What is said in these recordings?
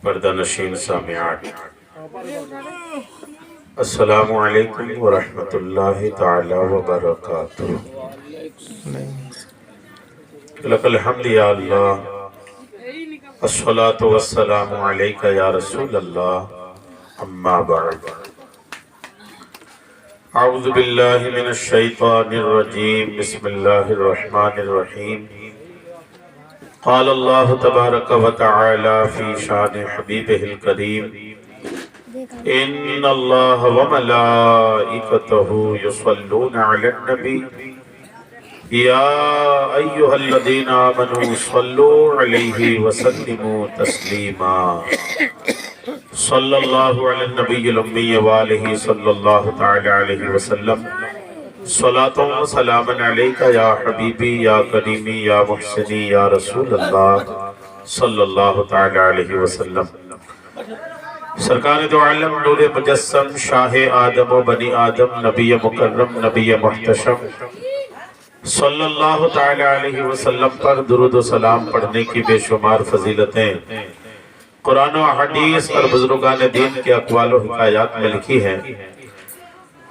پردہ نشین سامعات، السلام علیکم ورحمۃ اللہ تعالی وبرکاتہ۔ لک الحمد یا اللہ، الصلاۃ والسلام علیک یا رسول اللہ، اما بعد۔ اعوذ باللہ من الشیطان الرجیم، بسم اللہ الرحمن الرحیم۔ قال اللہ تبارک و تعالی فی شان حبیبہ الکریم، ان اللہ وملائکتہ یصلون علی النبی یا ایہا الذین آمنوا صلوا علیہ وسلموا تسلیما۔ صلی اللہ علی النبی الامی وآلہ صلی اللہ تعالی علیہ وسلم۔ صلاۃ و سلام علیک یا حبیبی یا کریمی یا محسنی یا رسول اللہ صلی اللہ تعالی علیہ وسلم۔ سرکار دو عالم، نور مجسم، شاہ آدم و بنی آدم، نبی مکرم، نبی محتشم، صلی اللہ تعالی علیہ وسلم پر درود و سلام پڑھنے کی بے شمار فضیلتیں قرآن و حدیث اور بزرگان دین کے اقوال و حکایات میں لکھی ہیں۔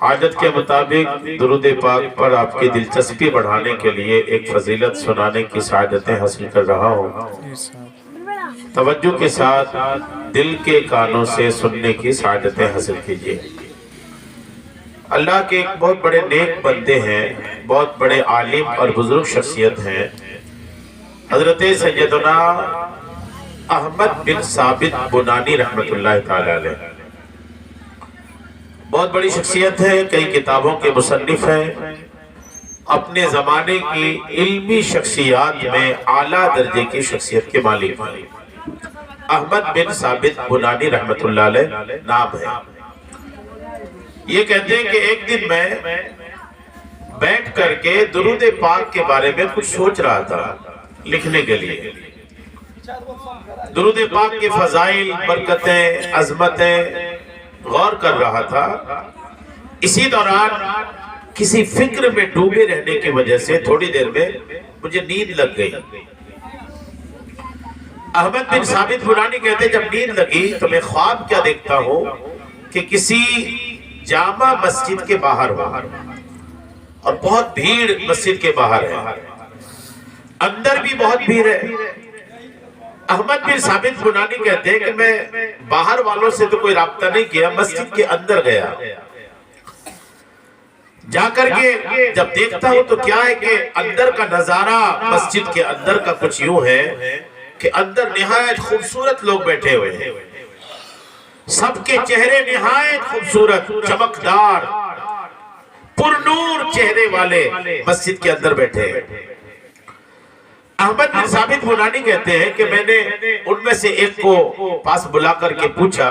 عادت کے مطابق درود پاک پر آپ کی دلچسپی بڑھانے کے لیے ایک فضیلت سنانے کی سعادتیں حاصل کر رہا ہوں۔ توجہ کے ساتھ دل کے کانوں سے سننے کی سعادتیں حاصل کیجیے۔ اللہ کے ایک بہت بڑے نیک بندے ہیں، بہت بڑے عالم اور بزرگ شخصیت ہیں، حضرت سیدنا احمد بن ثابت بنانی رحمت اللہ تعالی علیہ۔ بہت بڑی شخصیت ہے، کئی کتابوں کے مصنف ہیں، اپنے زمانے کی علمی شخصیات میں اعلیٰ درجے کی شخصیت کے مالک ہیں۔ احمد بن ثابت بنانی رحمت اللہ علیہ نام ہے۔ یہ کہتے ہیں کہ ایک دن میں بیٹھ کر کے درود پاک کے بارے میں کچھ سوچ رہا تھا لکھنے کے لیے۔ درود پاک کے فضائل، برکتیں، عظمتیں غور کر رہا تھا۔ اسی دوران کسی فکر میں ڈوبے رہنے کی وجہ سے تھوڑی دیر میں مجھے نیند لگ گئی۔ احمد بن ثابت بنانی کہتے جب نیند لگی تو میں خواب کیا دیکھتا ہوں کہ کسی جامع مسجد کے باہر ہو اور بہت بھیڑ مسجد کے باہر ہے، اندر بھی بہت بھیڑ ہے۔ احمد بن ثابت بنانی کہتے ہیں کہ میں باہر والوں سے تو کوئی رابطہ نہیں کیا، مسجد کے اندر گیا۔ جا کر کے جب دیکھتا ہوں تو کیا ہے کہ اندر کا نظارہ مسجد کے اندر کا کچھ یوں ہے کہ اندر نہایت خوبصورت لوگ بیٹھے ہوئے ہیں، سب کے چہرے نہایت خوبصورت، چمکدار، پرنور چہرے والے مسجد کے اندر بیٹھے ہیں۔ احمد بن ثابت بنانی کہتے ہیں کہ میں نے ان میں سے ایک کو پاس بلا کر کے پوچھا،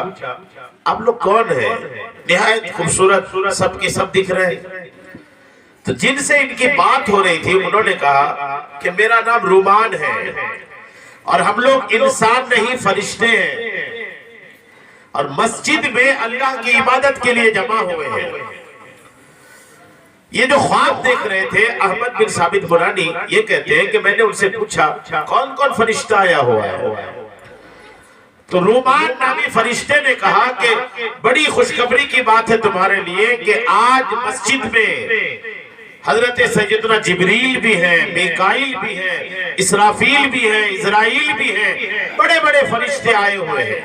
آپ لوگ کون ہیں؟ نہایت خوبصورت سب کے سب دکھ رہے ہیں۔ تو جن سے ان کی بات ہو رہی تھی انہوں نے کہا کہ میرا نام رومان ہے اور ہم لوگ انسان نہیں فرشتے ہیں اور مسجد میں اللہ کی عبادت کے لیے جمع ہوئے ہیں۔ یہ جو خواب دیکھ رہے تھے احمد بن ثابت بنانی، یہ کہتے ہیں کہ میں نے ان سے پوچھا کون کون فرشتہ آیا ہوا ہے؟ تو رومان نامی فرشتے نے کہا کہ بڑی خوشخبری کی بات ہے تمہارے لیے کہ آج مسجد میں حضرت سیدنا جبریل بھی ہیں، میکائیل بھی ہیں، اسرافیل بھی ہیں، اسرائیل بھی ہیں، بڑے بڑے فرشتے آئے ہوئے ہیں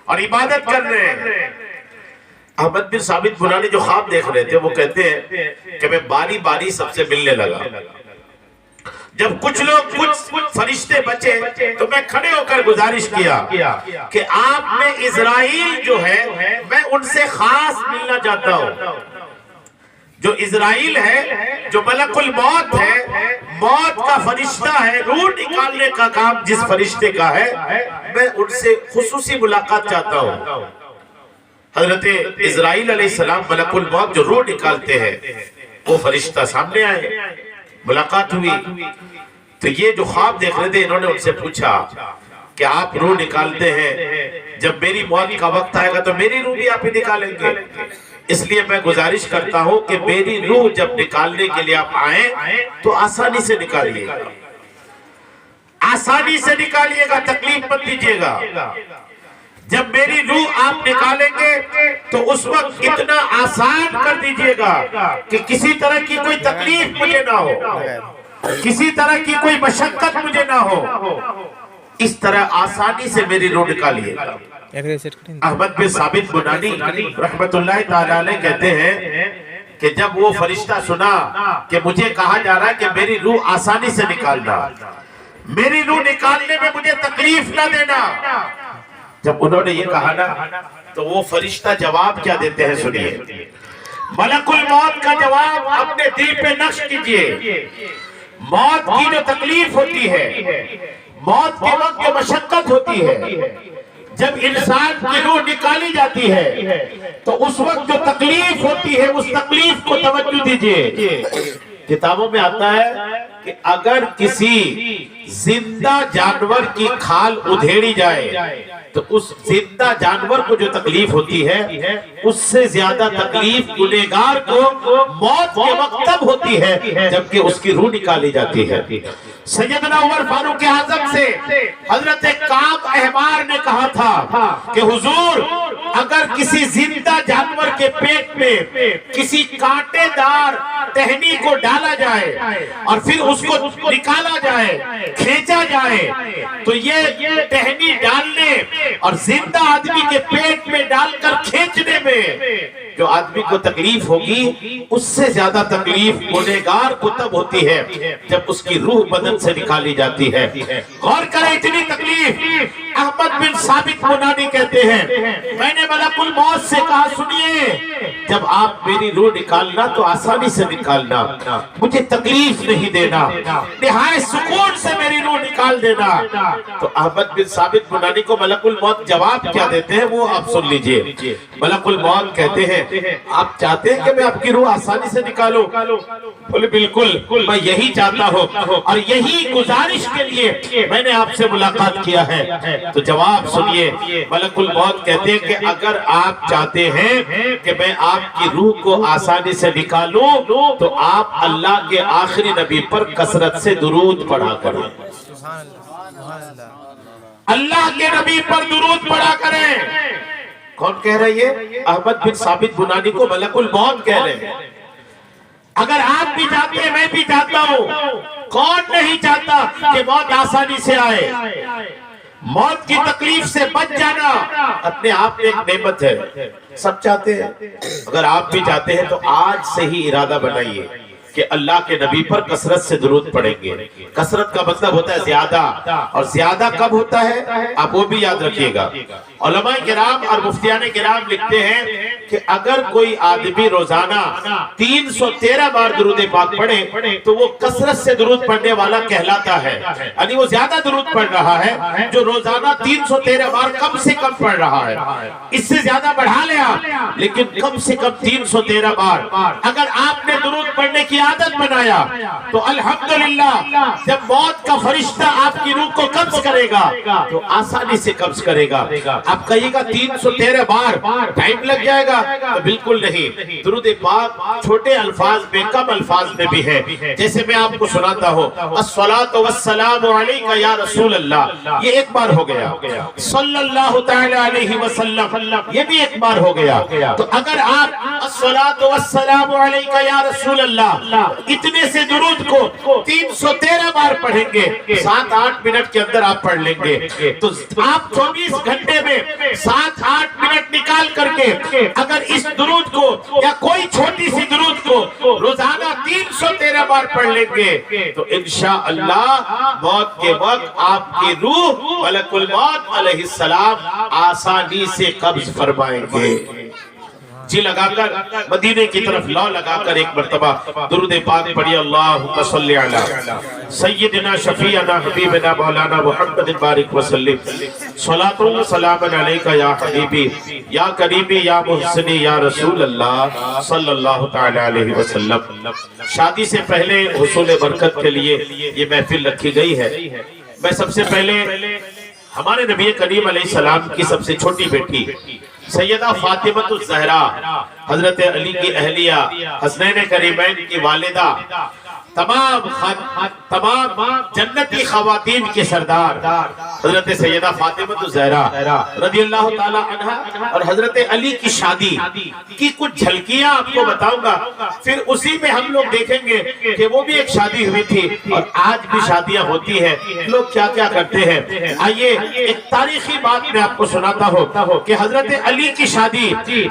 اور عبادت کر رہے ہیں۔ احمد بن ثابت بنانی جو خواب دیکھ رہے تھے وہ کہتے ہیں کہ میں باری باری سب سے ملنے لگا۔ جب کچھ لوگ کچھ فرشتے بچے تو میں کھڑے ہو کر گزارش کیا کہ آپ میں اسرائیل جو ہے میں ان سے خاص ملنا چاہتا ہوں۔ جو اسرائیل ہے، جو ملک الموت ہے، موت کا فرشتہ ہے، روح نکالنے کا کام جس فرشتے کا ہے، میں ان سے خصوصی ملاقات چاہتا ہوں۔ حضرت اسرائیل علیہ السلام ملک الموت جو روح نکالتے ہیں وہ فرشتہ سامنے آئے، ملاقات ہوئی۔ تو یہ جو خواب دیکھ رہے تھے انہوں نے ان سے پوچھا کہ آپ روح نکالتے ہیں، جب میری موت کا وقت آئے گا تو میری روح بھی آپ ہی نکالیں گے، اس لیے میں گزارش کرتا ہوں کہ میری روح جب نکالنے کے لیے آپ آئیں تو آسانی سے نکالیے گا، آسانی سے نکالیے گا، تکلیف مت دیجیے گا۔ جب میری روح آپ نکالیں گے تو اس وقت اتنا آسان کر دیجئے گا کہ کسی طرح کی کوئی تکلیف مجھے نہ ہو، کسی طرح کی کوئی مشقت مجھے نہ ہو، اس طرح آسانی سے میری روح نکالیے گا۔ احمد بن ثابت بنانی رحمت اللہ تعالی علیہ کہتے ہیں کہ جب وہ فرشتہ سنا کہ مجھے کہا جا رہا ہے کہ میری روح آسانی سے نکالنا، میری روح نکالنے میں مجھے تکلیف نہ دینا، جب انہوں نے یہ کہا نا تو وہ فرشتہ جواب کیا دیتے ہیں سنیے۔ ملک الموت کا جواب اپنے دل پہ نقش کیجئے۔ موت کی جو تکلیف ہوتی ہے، موت کے وقت جو مشقت ہوتی ہے، جب انسان کی روح نکالی جاتی ہے تو اس وقت جو تکلیف ہوتی ہے اس تکلیف کو توجہ دیجئے۔ کتابوں میں آتا ہے کہ اگر کسی زندہ جانور کی کھال ادھیڑی جائے تو اس زندہ جانور کو جو تکلیف ہوتی ہے اس سے زیادہ تکلیف گنہگار کو موت کے وقت تب ہوتی ہے جبکہ اس کی روح نکالی جاتی ہے۔ سیدنا عمر فاروق اعظم سے حضرت کعب احبار نے کہا تھا کہ حضور اگر کسی زندہ جانور کے پیٹ میں کسی کانٹے دار ٹہنی کو ڈالا جائے اور پھر اس کو نکالا جائے، کھینچا جائے، تو یہ ٹہنی ڈالنے اور زندہ آدمی کے پیٹ میں ڈال کر کھینچنے میں جو آدمی کو تکلیف ہوگی اس سے زیادہ تکلیف گنہگار کو تب ہوتی ہے جب اس کی روح بدن سے نکالی جاتی ہے۔ غور کریں اتنی تکلیف۔ احمد بن ثابت بنانی کہتے ہیں میں نے ملک الموت سے کہا سنیے جب آپ میری روح نکالنا تو آسانی سے نکالنا، مجھے تکلیف نہیں دینا، نہایت سکون سے میری روح نکال دینا۔ تو احمد بن ثابت بنانی کو ملک الموت جواب کیا دیتے ہیں وہ آپ سن لیجئے۔ ملک الموت کہتے ہیں آپ چاہتے ہیں کہ میں آپ کی روح آسانی سے نکالوں؟ بولے بالکل میں یہی چاہتا ہوں اور یہی گزارش کے لیے میں نے آپ سے ملاقات کیا ہے۔ تو جواب سنیے، ملک الموت کہتے ہیں کہ اگر آپ چاہتے ہیں کہ میں آپ کی روح کو آسانی سے نکالوں تو آپ اللہ کے آخری نبی پر کثرت سے درود پڑھا کریں، اللہ کے نبی پر درود پڑھا کریں۔ کون کہہ رہی ہے؟ احمد بن ثابت بنانی کو ملک الموت کہہ رہے ہیں۔ اگر آپ بھی چاہتے ہیں میں بھی چاہتا ہوں، کون نہیں چاہتا کہ موت آسانی سے آئے؟ موت کی تکلیف سے بچ جانا اپنے آپ میں ایک نعمت ہے، سب چاہتے ہیں۔ اگر آپ بھی چاہتے ہیں تو آج سے ہی ارادہ بنائیے کہ اللہ کے نبی پر کثرت سے درود پڑھیں گے۔ کثرت کا مطلب ہوتا ہے زیادہ، اور زیادہ کب ہوتا ہے آپ وہ بھی یاد رکھیے گا۔ علماء کرام اور مفتیان کرام لکھتے ہیں کہ اگر کوئی آدمی روزانہ 313 بار درود پاک پڑھے تو وہ کثرت سے درود پڑھنے والا کہلاتا ہے، یعنی وہ زیادہ درود پڑھ رہا ہے جو روزانہ 313 بار کم سے کم پڑھ رہا ہے۔ اس سے زیادہ بڑھا لے آپ، لیکن کم سے کم 313 بار اگر آپ نے درود پڑھنے کی عادت بنایا تو الحمدللہ جب موت کا فرشتہ آپ کی روح کو قبض کرے گا تو آسانی سے قبض کرے گا۔ آپ کہیے گا 313 بار ٹائم لگ جائے گا، تو بالکل نہیں۔ درود پاک چھوٹے الفاظ میں کم الفاظ میں بھی ہے، جیسے میں آپ کو سناتا ہوں الصلاۃ والسلام علیک یا رسول اللہ، یہ ایک بار ہو گیا۔ صلی اللہ تعالی علیہ وسلم، یہ بھی ایک بار ہو گیا۔ تو اگر آپ الصلاۃ والسلام علیک یا رسول اللہ اتنے سے درود کو 313 بار پڑھیں گے، 7-8 منٹ کے اندر آپ پڑھ لیں گے، تو آپ 24 گھنٹے میں 7-8 منٹ نکال کر کے اگر اس درود کو یا کوئی چھوٹی سی درود کو روزانہ 313 بار پڑھ لیں گے تو انشاءاللہ موت کے وقت آپ کی روح ملک الموت علیہ السلام آسانی سے قبض فرمائیں گے۔ جی لگا کر مدینے کی طرف لو لگا کر ایک مرتبہ درود پاک پڑھی، اللہم صلی علی سیدنا شفیعنا حبیبنا مولانا محمد بارک وسلم، صلاۃ و سلام علیکہ یا حبیبی یا قریبی یا محسنی یا رسول اللہ صلی اللہ تعالی علیہ وسلم۔ شادی سے پہلے حصول برکت کے لیے یہ محفل رکھی گئی ہے۔ میں سب سے پہلے ہمارے نبی کریم علیہ السلام کی سب سے چھوٹی بیٹی سیدہ فاطمہ الزہرا، حضرت علی کی اہلیہ، حسنین کریمین کی والدہ، تمام جنتی خواتین کے سردار حضرت سیدہ فاطمہ الزہرا رضی اللہ تعالی عنہ اور حضرت علی کی شادی کی کچھ جھلکیاں آپ کو بتاؤں گا، پھر اسی میں ہم لوگ دیکھیں گے کہ وہ بھی ایک شادی ہوئی تھی اور آج بھی شادیاں ہوتی ہیں، لوگ کیا کیا کرتے ہیں۔ آئیے ایک تاریخی بات میں آپ کو سناتا ہوں کہ حضرت علی کی شادی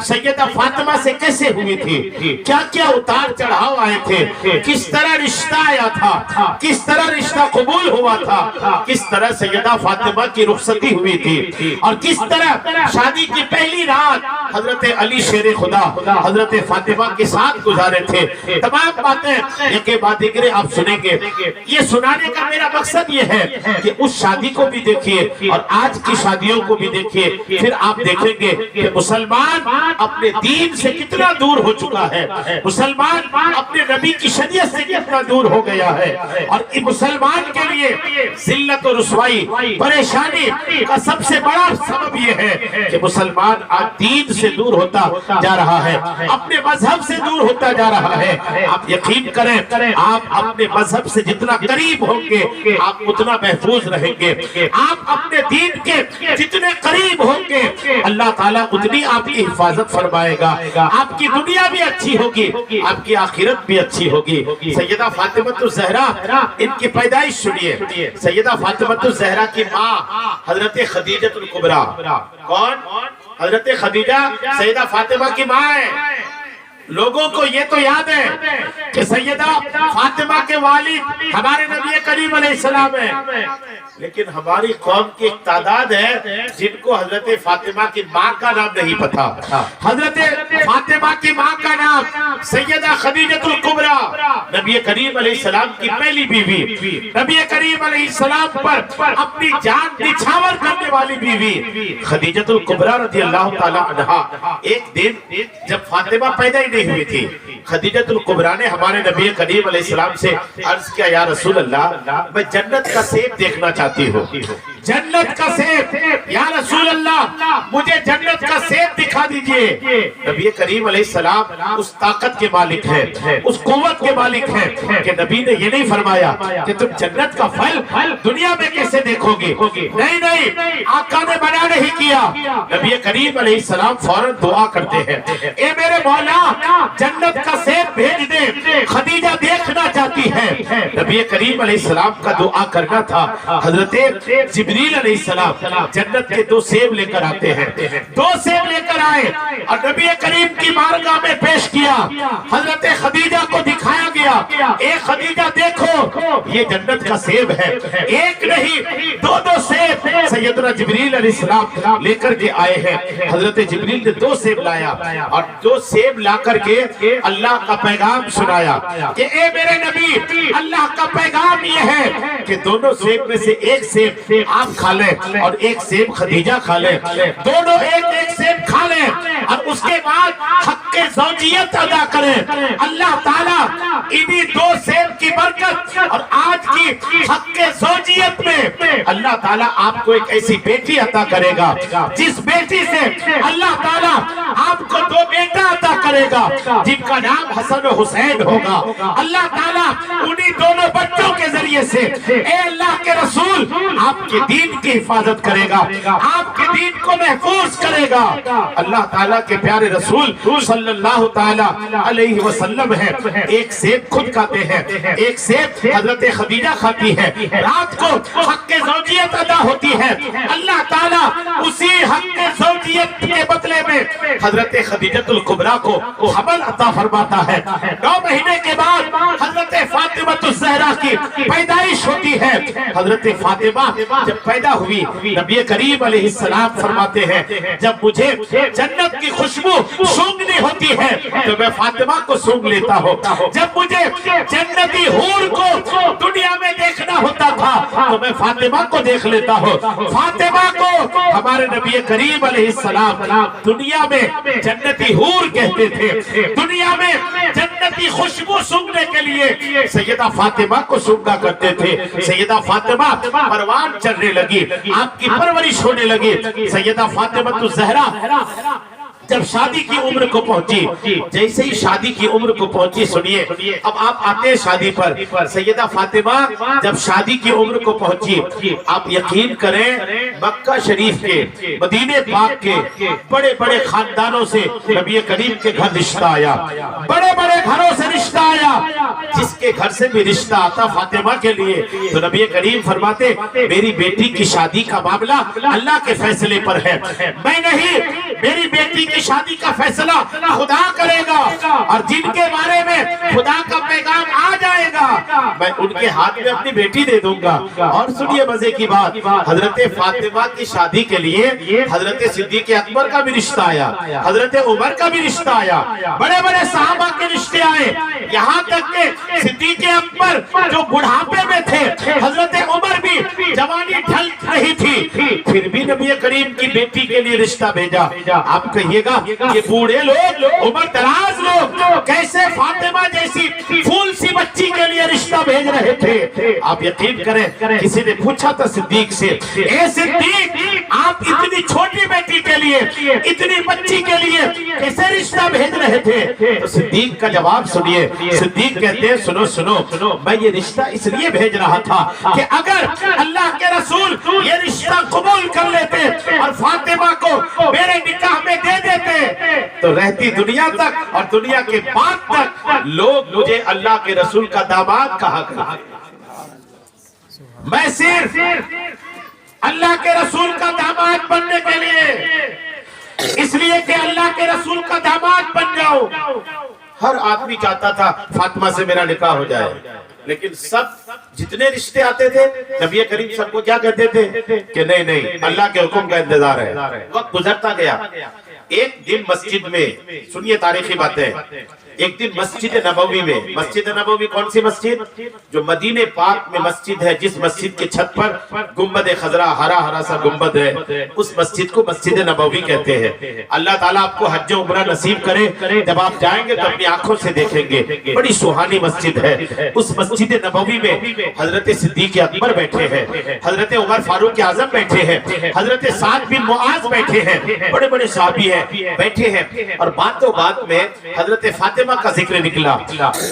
سیدہ فاطمہ سے کیسے ہوئی تھی، کیا کیا اتار چڑھاؤ آئے تھے، کس طرح رشتہ آیا تھا، کس طرح رشتہ قبول ہوا تھا، کس طرح سیدہ فاطمہ کی رخصتی ہوئی تھی، اور کس طرح شادی کی پہلی رات حضرت علی شیر خدا حضرت فاطمہ کے ساتھ گزارے تھے۔ تمام باتیں ایک بعد ایک آپ سنیں گے۔ یہ سنانے کا میرا مقصد یہ ہے کہ اس شادی کو بھی دیکھیے اور آج کی شادیوں کو بھی دیکھیے، پھر آپ دیکھیں گے کہ مسلمان اپنے دین سے کتنا دور ہو چکا ہے، مسلمان اپنے نبی کی شریعت سے کتنا دور ہو گیا ہے، اور مسلمان کے لیے ذلت و رسوائی پریشانی کا سب سے بڑا سبب یہ ہے کہ مسلمان آج دین سے دور ہوتا جا رہا ہے، اپنے مذہب سے دور ہوتا جا رہا ہے۔ آپ یقین کریں، آپ اپنے مذہب سے جتنا قریب ہوں گے آپ اتنا محفوظ رہیں گے، آپ اپنے دین کے جتنے قریب ہوں گے اللہ تعالیٰ اتنی آپ کی حفاظت فرمائے گا، آپ کی دنیا بھی اچھی ہوگی، آپ کی آخرت بھی اچھی ہوگی۔ سیدہ فاطمہ الزہرا، ان کی پیدائش سنیے۔ سیدہ فاطمہ الزہرا کی ماں حضرت خدیجہ الکبریٰ، کون؟ حضرت خدیجہ سیدہ فاطمہ کی ماں ہے۔ لوگوں کو یہ تو یاد ہے کہ سیدہ فاطمہ کے والد ہمارے نبی کریم علیہ السلام ہیں، لیکن ہماری قوم کی ایک تعداد ہے جن کو حضرت فاطمہ کی ماں کا نام نہیں پتا۔ حضرت فاطمہ کی ماں کا نام سیدہ خدیجہ الکبریٰ، نبی کریم علیہ السلام کی پہلی بیوی، نبی کریم علیہ السلام پر اپنی جان نچھاور کرنے والی بیوی خدیجہ الکبریٰ رضی اللہ تعالی عنہا۔ ایک دن جب فاطمہ پیدا ہی نہیں ہوئی تھی، خدیجہ الکبریٰ نے ہمارے نبی کریم علیہ السلام سے عرض کیا، یا رسول اللہ میں جنت کا سیب دیکھنا چاہتی ہوں، جنت کا سیب، یا رسول اللہ مجھے جنت کا سیب دکھا دیجئے۔ نبی کریم علیہ السلام اس طاقت کے مالک ہیں، اس قوت کے مالک ہیں کہ نبی نے یہ نہیں فرمایا کہ تم جنت کا پھل دنیا میں کیسے دیکھو گے، نہیں، آقا نے منع نہیں کیا۔ نبی کریم علیہ السلام فوراً دعا کرتے ہیں، اے میرے مولا جنت کا سیب بھیج دے، خدیجہ دیکھنا چاہتی ہے۔ نبی کریم علیہ السلام کا دعا کرنا تھا۔ حضرت جبریل علیہ السلام جنت کے 2 سیب لے کر آتے ہیں، 2 سیب لے کر آئے اور نبی کریم کی بارگاہ میں پیش کیا، حضرت خدیجہ کو دکھایا گیا، اے خدیجہ دیکھو یہ جنت کا سیب ہے، ایک نہیں 2 سیب سیدنا جبریل علیہ السلام لے کر کے آئے ہیں۔ حضرت جبریل نے 2 سیب لایا اور 2 سیب لا کر کے اللہ کا پیغام سنایا کہ اے میرے نبی اللہ کا پیغام یہ ہے کہ دونوں سیب میں سے ایک سیب آپ کھا لیں اور ایک سیب خدیجہ کھا لیں، دونوں ایک سیب کھا لیں اور اس کے بعد حق زوجیت ادا کریں۔ اللہ تعالیٰ انہی 2 سیب کی برکت اور آج کی حق زوجیت میں اللہ تعالیٰ آپ کو ایک ایسی بیٹی عطا کرے گا جس بیٹی سے اللہ تعالیٰ آپ کو 2 بیٹا عطا کرے گا جن کا نام حسن و حسین ہوگا۔ اللہ تعالیٰ انہی دونوں بچوں کے ذریعے سے اے اللہ کے رسول آپ کے دین کی حفاظت کرے گا، آپ کے دین کو محفوظ کرے گا۔ اللہ تعالیٰ کے پیارے رسول صلی اللہ تعالیٰ علیہ وسلم ہے، ایک سیب خود کھاتے ہیں، ایک سیب حضرت خدیجہ کھاتی ہے، رات کو حق زوجیت ادا ہوتی ہے۔ اللہ تعالیٰ اسی حق زوجیت کے بدلے میں حضرت خدیجہ الکبریٰ کو حمل عطا فرماتا ہے۔ 9 مہینے کے بعد حضرت فاطمہ الزہرا کی پیدائش ہوتی ہے۔ حضرت فاطمہ جب پیدا ہوئی نبی کریم علیہ السلام فرماتے ہیں جب مجھے جنت کی خوشبو سونگنی ہوتی ہے تو میں فاطمہ کو سونگ لیتا ہوں، جب مجھے جنتی حور کو دنیا میں دیکھنا ہوتا تھا تو میں فاطمہ کو دیکھ لیتا ہوں۔ فاطمہ کو ہمارے نبی کریم علیہ السلام دنیا میں جنتی حور کہتے تھے، دنیا میں جنتی خوشبو سونگنے کے لیے سیدہ فاطمہ کو سونگا کرتے تھے۔ سیدہ فاطمہ پروان چڑھنے لگی، آپ کی پرورش ہونے لگی۔ سیدہ فاطمہ الزہرا جب شادی کی عمر کو پہنچی، جیسے ہی شادی کی عمر کو پہنچی، سنیے اب آپ آتے ہیں شادی پر، سیدہ فاطمہ جب شادی کی عمر کو پہنچی، آپ یقین کریں مکہ شریف کے، مدینہ پاک کے بڑے بڑے خاندانوں سے نبی کریم کے گھر رشتہ آیا، بڑے بڑے گھروں سے رشتہ آیا، جس کے گھر سے بھی رشتہ آتا فاطمہ کے لیے تو نبی کریم فرماتے میری بیٹی کی شادی کا معاملہ اللہ کے فیصلے پر ہے، میں نہیں، میری بیٹی کی شادی کا فیصلہ خدا کرے گا، اور جن کے بارے میں خدا کا پیغام آ جائے گا میں ان کے ہاتھ میں اپنی بیٹی دے دوں گا۔ اور سنیے مزے کی بات، حضرت فاطمہ کی شادی کے لیے حضرت صدیق اکبر کا بھی رشتہ آیا، حضرت عمر کا بھی رشتہ آیا، بڑے بڑے صحابہ کے رشتے آئے، یہاں تک کہ صدیق اکبر جو بڑھاپے میں تھے، حضرت عمر بھی جوانی ڈھل رہی تھی، پھر بھی نبی کریم کی بیٹی کے لیے رشتہ بھیجا۔ آپ کہیے گا یہ بوڑھے لوگ، عمر دراز لوگ کیسے فاطمہ جیسی پھول سی بچی کے لیے رشتہ بھیج رہے تھے؟ آپ یقین کریں کسی نے پوچھا تھا صدیق سے، اے صدیق آپ اتنی چھوٹی بیٹی کے لیے، اتنی بچی کے لیے کیسے رشتہ بھیج رہے تھے؟ تو صدیق کا جواب سنیے، صدیق کہتے ہیں سنو سنو، میں یہ رشتہ اس لیے بھیج رہا تھا کہ اگر اللہ کے رسول یہ رشتہ قبول کر لیتے اور فاطمہ کو میرے نکاح میں دے دیتے تو رہتی دنیا تک اور دنیا کے بعد تک لوگ مجھے اللہ کے رسول کا داماد کہا کرتے، میں صرف اللہ کے رسول کا داماد بننے کے لیے، اس لیے کہ اللہ کے رسول کا داماد بن جاؤ۔ ہر آدمی چاہتا تھا فاطمہ سے میرا نکاح ہو جائے، لیکن سب جتنے رشتے آتے تھے نبی کریم سب کو کیا کہتے تھے کہ نہیں نہیں اللہ کے حکم کا انتظار ہے۔ وقت گزرتا گیا، ایک دن مسجد میں، سنیے تاریخی باتیں، ایک دن مسجد نبوی میں، مسجد نبوی کون سی مسجد؟ جو مدینہ پاک میں مسجد ہے، جس مسجد کے چھت پر گنبد خضرا ہرا ہرا سا گنبد ہے، اس مسجد کو مسجد نبوی کہتے ہیں۔ اللہ تعالیٰ آپ کو حج و عمرہ نصیب کرے، جب آپ جائیں گے تو اپنی آنکھوں سے دیکھیں گے، بڑی سہانی مسجد ہے۔ اس مسجد نبوی میں حضرت صدیق اکبر بیٹھے ہیں، حضرت عمر فاروق اعظم بیٹھے ہیں، حضرت سعد بن معاذ بیٹھے ہیں، بڑے بڑے صحابی ہیں بیٹھے ہیں، اور باتوں بات میں حضرت فاطمہ کا ذکر نکلا۔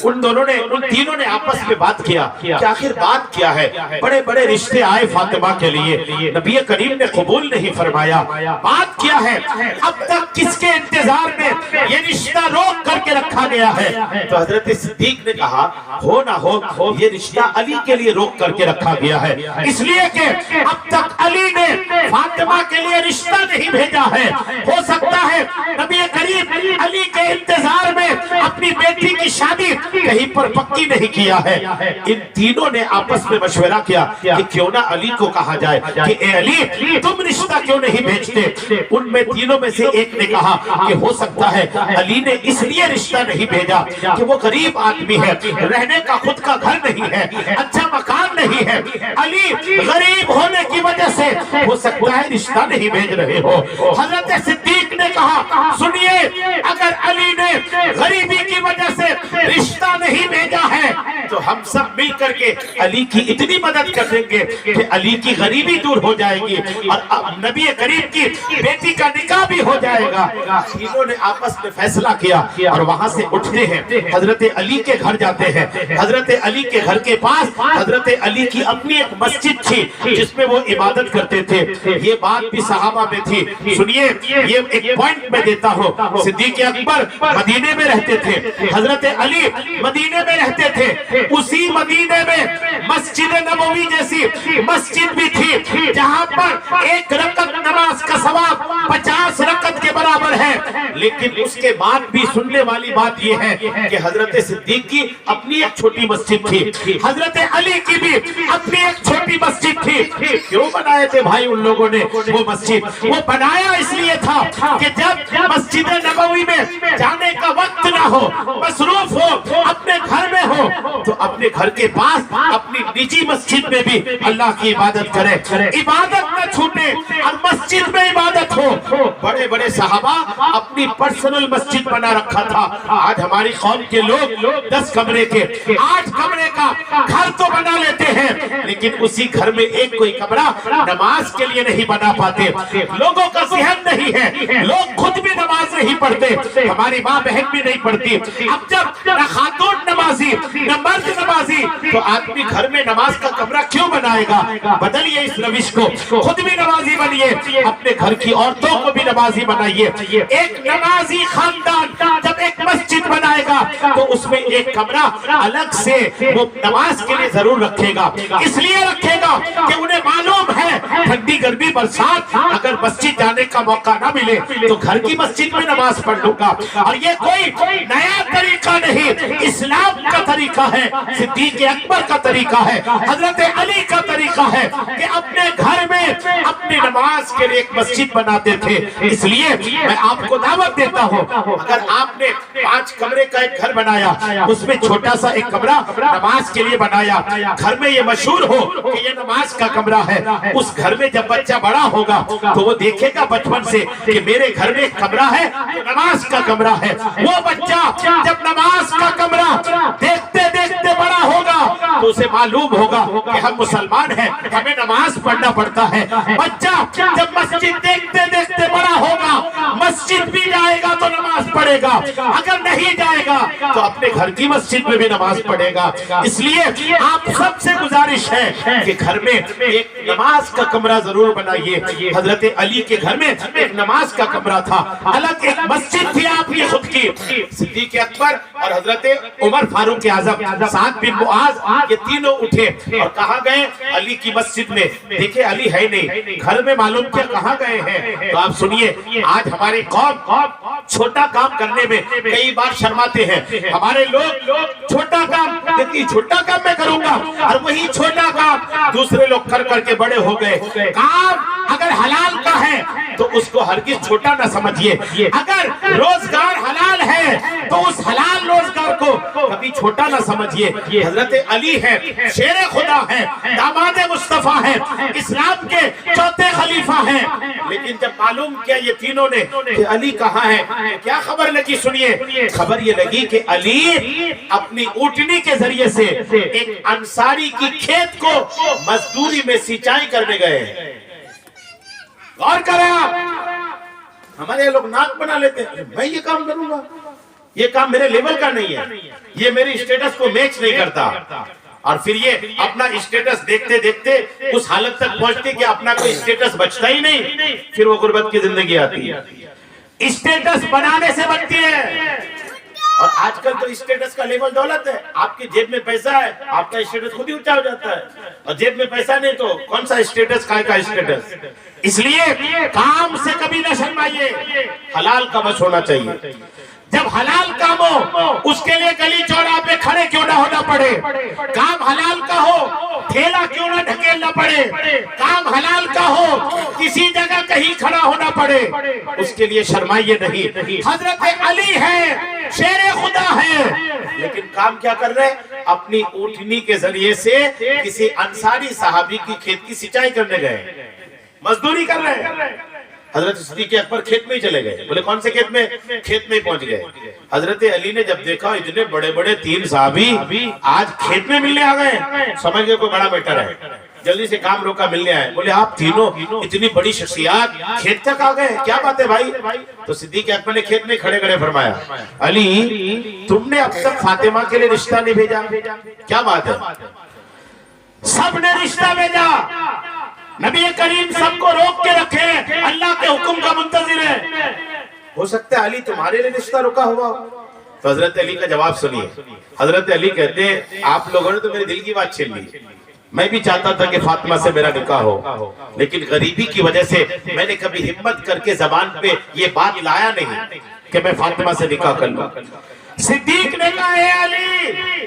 ان دونوں نے، ان تینوں نے آپس میں بات کیا کہ آخر بات کیا ہے؟ بڑے بڑے رشتے آئے فاطمہ کے لیے، نبی کریم نے قبول نہیں فرمایا، بات کیا ہے؟ اب تک کس کے انتظار میں یہ رشتہ روک کر کے رکھا گیا ہے؟ تو حضرت صدیق نے کہا ہو نہ ہو یہ رشتہ علی کے لیے روک کر کے رکھا گیا ہے، اس لیے کہ اب تک علی نے فاطمہ کے لیے رشتہ نہیں بھیجا ہے، ہو سکتا ہے نبی کریم علی کے انتظار میں اپنی بیٹی کی شادی کہیں پر پکی نہیں کیا ہے۔ ان تینوں نے آپس میں مشورہ کیا کہ کیوں نہ علی کو کہا جائے کہ اے علی تم رشتہ کیوں نہیں بھیجتے؟ ان میں تینوں میں سے ایک نے کہا کہ ہو سکتا ہے علی نے اس لیے رشتہ نہیں بھیجا کہ وہ غریب آدمی ہے، رہنے کا خود کا گھر نہیں ہے، اچھا مکان نہیں ہے، علی غریب ہونے کی وجہ سے ہو سکتا ہے رشتہ نہیں بھیج رہے ہو۔ حضرت صدیق نے کہا سنیے اگر علی نے غریبی کی وجہ سے رشتہ نہیں بھیجا ہے تو ہم سب مل کر کے علی کی اتنی مدد کر دیں گے کہ علی کی غریبی دور ہو جائے گی اور نبی کریم کی بیٹی کا نکاح بھی ہو جائے گا۔ تینوں نے آپس میں فیصلہ کیا اور وہاں سے اٹھتے ہیں، حضرت علی کے گھر جاتے ہیں۔ حضرت علی کے گھر کے پاس حضرت علی کی اپنی ایک مسجد تھی جس میں وہ عبادت کرتے تھے، یہ بات بھی صحابہ میں تھی۔ سنیے یہ ایک پوائنٹ میں دیتا ہوں، صدیق اکبر مدینے میں رہتے تھے، حضرت علی مدینے میں رہتے تھے، اسی مدینے میں مسجد نبوی جیسی مسجد بھی تھی جہاں پر ایک رکعت نماز کا ثواب 50 رکعت کے برابر ہے، لیکن اس کے بعد بھی سننے والی بات یہ ہے کہ حضرت صدیق کی اپنی ایک چھوٹی مسجد تھی، حضرت علی کی بھی اپنی ایک چھوٹی مسجد تھی۔ کیوں بنائے تھے بھائی ان لوگوں نے وہ مسجد؟ وہ بنایا اس لیے تھا کہ جب مسجد نبوی میں جانے کا وقت نہ ہو، مصروف ہو، اپنے گھر میں ہو تو اپنے گھر کے پاس اپنی نجی مسجد میں بھی اللہ کی عبادت کرے، عبادت نہ چھوٹے اور مسجد میں عبادت ہو بڑے بڑے صحابہ اپنی پرسنل مسجد بنا رکھا تھا. آج ہماری قوم کے لوگ 10 کمرے کے 8 کمرے کا گھر تو بنا لیتے ہیں, لیکن اسی گھر میں ایک کوئی کمرہ نماز کے لیے نہیں بنا پاتے. لوگوں کا ذہن نہیں ہے, لوگ خود بھی نماز نہیں پڑھتے, ہماری ماں بہن بھی نہیں پڑھتی. اب جب نہ خاتون نمازی نہ مرد نمازی, تو آدمی گھر میں نماز کا کمرہ کیوں بنائے گا؟ بدلیے اس روش کو, خود بھی نمازی بنیے, اپنے گھر کی عورتوں کو بھی نمازی بنائیے. ایک نمازی خاندان جب ایک مسجد بنائے گا تو اس میں ایک کمرہ الگ سے وہ نماز کے لیے ضرور رکھے گا. اس لیے رکھے گا کہ انہیں معلوم ہے ٹھنڈی گرمی برسات اگر مسجد جانے کا موقع نہ ملے تو گھر کی مسجد میں نماز پڑھ لوں گا. اور یہ کوئی نیا طریقہ نہیں, اسلام کا طریقہ ہے, صدیق اکبر کا طریقہ ہے, حضرت علی کا طریقہ ہے کہ اپنے گھر میں اپنی نماز کے لیے ایک مسجد بناتے تھے. اس لیے میں آپ کو دعوت دیتا ہوں, اگر آپ نے 5 کمرے کا ایک گھر بنایا, اس میں چھوٹا سا ایک کمرہ نماز کے لیے بنایا, گھر میں یہ مشہور ہو کہ یہ نماز کا کمرہ ہے, اس گھر میں جب بچہ بڑا ہوگا تو وہ دیکھے گا بچپن سے کہ میرے گھر میں ایک کمرہ ہے تو نماز کا کمرہ ہے. وہ بچہ جب نماز کا کمرہ دیکھتے دیکھتے بڑا ہوگا تو اسے معلوم ہوگا کہ ہم مسلمان ہیں, ہمیں نماز پڑھنا پڑتا ہے. بچہ جب مسجد دیکھتے دیکھتے بڑا ہوگا, مسجد بھی جائے گا تو نماز پڑھے گا, اگر نہیں جائے گا تو اپنے گھر کی مسجد میں بھی نماز پڑھے گا. اس لیے آپ سب سے گزارش ہے کہ گھر میں ایک نماز کا کمرہ ضرور بنائیے. حضرت علی کے گھر میں ایک نماز کا کمرہ تھا, الگ ایک مسجد تھی آپ کی خود کی. صدیق اکبر اور حضرت عمر فاروق اعظم, سعد بن معاذ, یہ تینوں اٹھے اور کہاں گئے؟ علی کی مسجد میں. دیکھیں علی ہے نہیں, گھر میں معلوم کیا کہاں گئے ہیں. تو آپ سنیے, آج ہماری قوم چھوٹا کام کرنے میں کئی بار شرماتے ہیں. ہمارے لوگ چھوٹا کام, چھوٹا کام میں کروں گا, اور وہی چھوٹا کام دوسرے لوگ کر کر کے بڑے ہو گئے. کام اگر حلال کا ہے تو اس کو ہرگز چھوٹا نہ سمجھیے. اگر روزگار حلال ہے تو اس حلال روزگار کو کبھی چھوٹا نہ سمجھیے. حضرت علی ہے, شیر خدا ہے, داماد مصطفیٰ ہے, اسلام کے چوتھے خلیفہ ہیں, لیکن جب معلوم کیا یہ تینوں نے کہ علی کہاں ہے, کیا خبر لگی؟ سنیے, خبر یہ لگی کہ علی اپنی اونٹنی کے ذریعے سے ایک انصاری کی کھیت کو مزدوری میں سینچائی کرنے گئے. غور کریں آپ, ہمارے لوگ ناک بنا لیتے ہیں, میں یہ کام کروں گا, یہ کام میرے لیول کا نہیں ہے, یہ میری اسٹیٹس کو میچ نہیں کرتا. اور پھر یہ اپنا اسٹیٹس دیکھتے دیکھتے اس حالت تک پہنچتے کہ اپنا کوئی اسٹیٹس بچتا ہی نہیں, پھر وہ غربت کی زندگی آتی ہے. اسٹیٹس بنانے سے بنتی ہے. اور آج کل تو اسٹیٹس کا لیول دولت ہے, آپ کی جیب میں پیسہ ہے, آپ کا اسٹیٹس خود ہی اونچا ہو جاتا ہے, اور جیب میں پیسہ نہیں تو کون سا اسٹیٹس, کائے کا اسٹیٹس. اس لیے کام سے کبھی نہ شرمائیے, حلال کا بس ہونا چاہیے. جب حلال کام ہو اس کے لیے گلی چوراہے پہ کھڑے کیوں نہ ہونا پڑے, کام حلال کا ہو ٹھیلا کیوں نہ ڈھکیلنا پڑے, کام حلال کا ہو کسی جگہ کہیں کھڑا ہونا پڑے, اس کے لیے شرمائیے نہیں. حضرت علی ہے, شیر خدا ہے, لیکن کام کیا کر رہے ہیں؟ اپنی اونٹنی کے ذریعے سے کسی انصاری صحابی کی کھیت کی سینچائی کرنے گئے, مزدوری کر رہے ہیں. حضرت صدیق اکبر کھیت میں ہی چلے گئے. بولے کون سے کھیت میں؟ کھیت میں ہی پہنچ گئے. حضرت علی نے جب دیکھا اتنے بڑے بڑے 3 صحابی آج کھیت میں ملنے آ گئے, سمجھ گئے کوئی بڑا میٹر ہے, جلدی سے کام روکا, ملنے آئے. بولے آپ تینوں اتنی بڑی شخصیات کھیت تک آ گئے, کیا بات ہے بھائی؟ تو صدیق اکبر نے کھیت میں کھڑے کھڑے فرمایا, علی تم نے اب تک فاطمہ کے لیے رشتہ نہیں بھیجا, کیا بات ہے؟ سب نے رشتہ بھیجا, نبی کریم سب کو روک کے رکھے, اللہ کے حکم کا منتظر ہے. ہو سکتا ہے علی تمہارے لیے رشتہ رکا ہوا. تو حضرت علی کا جواب سنیے. حضرت علی کہتے ہیں آپ لوگوں نے تو میرے دل کی بات چھین لی, میں بھی چاہتا تھا کہ فاطمہ سے میرا نکاح ہو, لیکن غریبی کی وجہ سے میں نے کبھی ہمت کر کے زبان پہ یہ بات لایا نہیں کہ میں فاطمہ سے نکاح کر لوں. صدیق نے کہا اے علی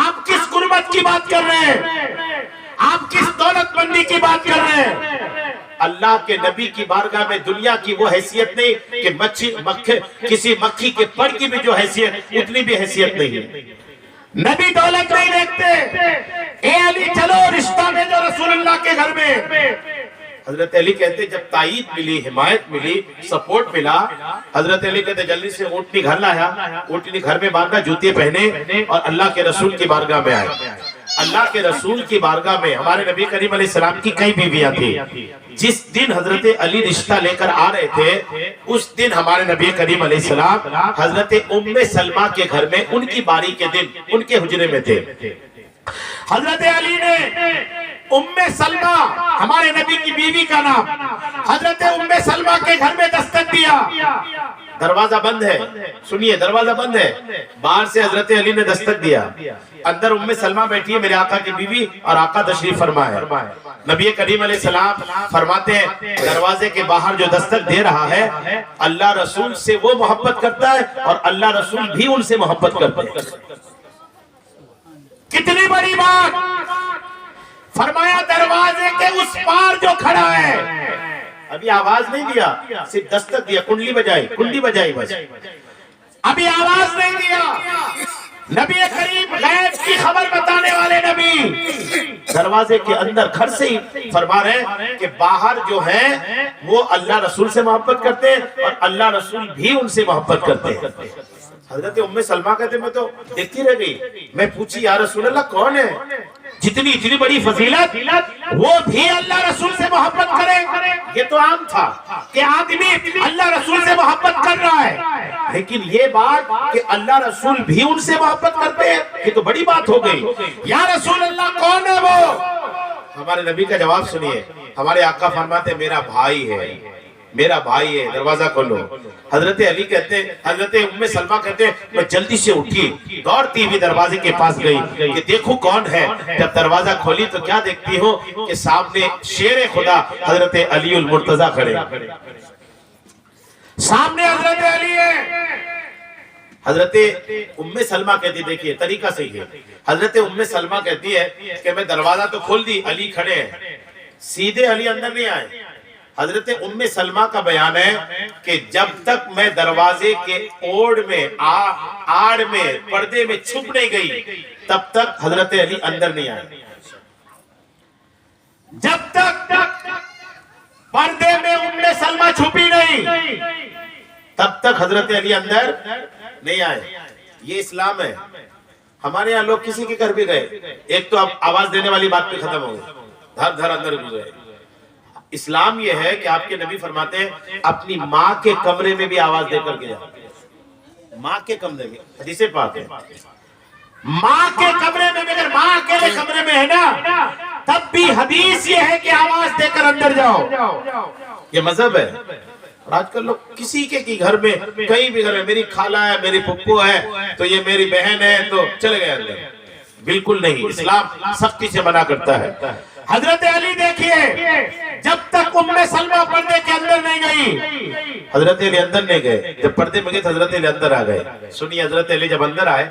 آپ کس غربت کی بات کر رہے ہیں, آپ کس دولت مندی کی بات کر رہے ہیں؟ اللہ کے نبی کی بارگاہ میں دنیا کی وہ حیثیت نہیں کہ کسی مکھی کے پر کی بھی جو حیثیت, اتنی بھی حیثیت نہیں ہے. نبی دولت نہیں دیکھتے. اے علی چلو رشتہ بھیجو رسول اللہ کے گھر میں. حضرت علی کہتے جب تائید ملی، حمایت ملی، سپورٹ ملا، حضرت علی کہتے جلدی سے اونٹنی گھر لایا، اونٹنی گھر میں باندھا، جوتے پہنے اور اللہ کے رسول کی بارگاہ میں آئے۔ اللہ کے رسول کی بارگاہ میں ہمارے نبی کریم علیہ السلام کی کئی بیویاں تھی۔ جس دن حضرت علی رشتہ لے کر آ رہے تھے اس دن ہمارے نبی کریم علیہ السلام حضرت ام سلمہ کے گھر میں ان کی باری کے دن ان کے حجرے میں تھے۔ حضرت علی نے ام سلمہ، ہمارے نبی کی بیوی کا نام، حضرت ام سلمہ کے گھر میں دستک دیا۔ دروازہ بند ہے، سنیے دروازہ بند ہے، باہر سے حضرت علی نے دستک دیا، اندر ام سلمہ بیٹھی ہے میرے آقا کی بیوی اور آقا تشریف فرما ہے۔ نبی کریم علیہ السلام فرماتے ہیں دروازے کے باہر جو دستک دے رہا ہے اللہ رسول سے وہ محبت کرتا ہے اور اللہ رسول بھی ان سے محبت کرتے ہیں۔ کتنی بڑی بات! فرمایا دروازے کے اس پار جو کھڑا ہے، ابھی آواز نہیں دیا، صرف دستک دیا، کنڈلی بجائی بس، ابھی آواز نہیں دیا۔ نبی کریم غیب کی خبر بتانے والے نبی دروازے کے اندر گھر سے ہی فرما رہے ہیں کہ باہر جو ہیں وہ اللہ رسول سے محبت کرتے ہیں اور اللہ رسول بھی ان سے محبت کرتے ہیں۔ حضرت ام سلمہ کہتے میں تو دیکھتی رہ گئی، میں پوچھی یا رسول اللہ کون ہے اتنی بڑی فضیلت وہ بھی اللہ رسول سے محبت کرے؟ یہ تو عام تھا کہ آدمی اللہ رسول سے محبت کر رہا ہے، لیکن یہ بات کہ اللہ رسول بھی ان سے محبت کرتے ہیں یہ تو بڑی بات ہو گئی۔ یا رسول اللہ کون ہے وہ؟ ہمارے نبی کا جواب سنیے، ہمارے آقا فرماتے میرا بھائی ہے، دروازہ کھولو۔ حضرت علی کہتے ہیں، حضرت ام سلمہ کہتے ہیں میں جلدی سے اٹھی، دوڑتی ہوئی دروازے کے پاس گئی کہ دیکھو کون ہے۔ جب دروازہ کھولی تو کیا دیکھتی ہوں کہ سامنے شیر خدا حضرت علی المرتضیٰ کھڑے، سامنے حضرت علی ہے۔ حضرت ام سلمہ کہتی دیکھیے طریقہ صحیح ہے، حضرت ام سلمہ کہتی ہے کہ میں دروازہ تو کھول دی، علی کھڑے ہیں، سیدھے علی اندر نہیں آئے۔ حضرت ام سلمہ کا بیان ہے کہ جب تک میں دروازے کے آڑ میں پردے میں چھپ نہیں گئی تب تک حضرت علی اندر نہیں آئے۔ جب تک پردے میں ام سلمہ چھپی نہیں تب تک حضرت علی اندر نہیں آئے۔ یہ اسلام ہے۔ ہمارے یہاں لوگ کسی کے گھر بھی گئے، ایک تو اب آواز دینے والی بات پہ ختم ہو گئی، دھر اندر گزرے۔ اسلام یہ ہے کہ آپ کے نبی فرماتے ہیں اپنی ماں کے کمرے میں بھی آواز دے کر گیا، ماں کے کمرے میں، حدیث پاک ہے ماں کے کمرے میں، اگر ماں اکیلے کمرے میں ہے نا تب بھی حدیث یہ ہے کہ آواز دے کر اندر جاؤ، یہ مذہب ہے۔ اور آج کل لوگ کسی کے گھر میں، کہیں بھی گھر میں، میری خالہ ہے، میری پھپھو ہے تو یہ میری بہن ہے تو چلے گئے اندر، بالکل نہیں، اسلام سختی سے منع کرتا ہے۔ حضرت علی دیکھیے جب تک ام سلمہ پردے کے اندر نہیں گئی حضرت علی اندر نہیں گئے، جب پردے میں گئے تو حضرت علی اندر آ گئے۔ سنیے حضرت علی جب اندر آئے،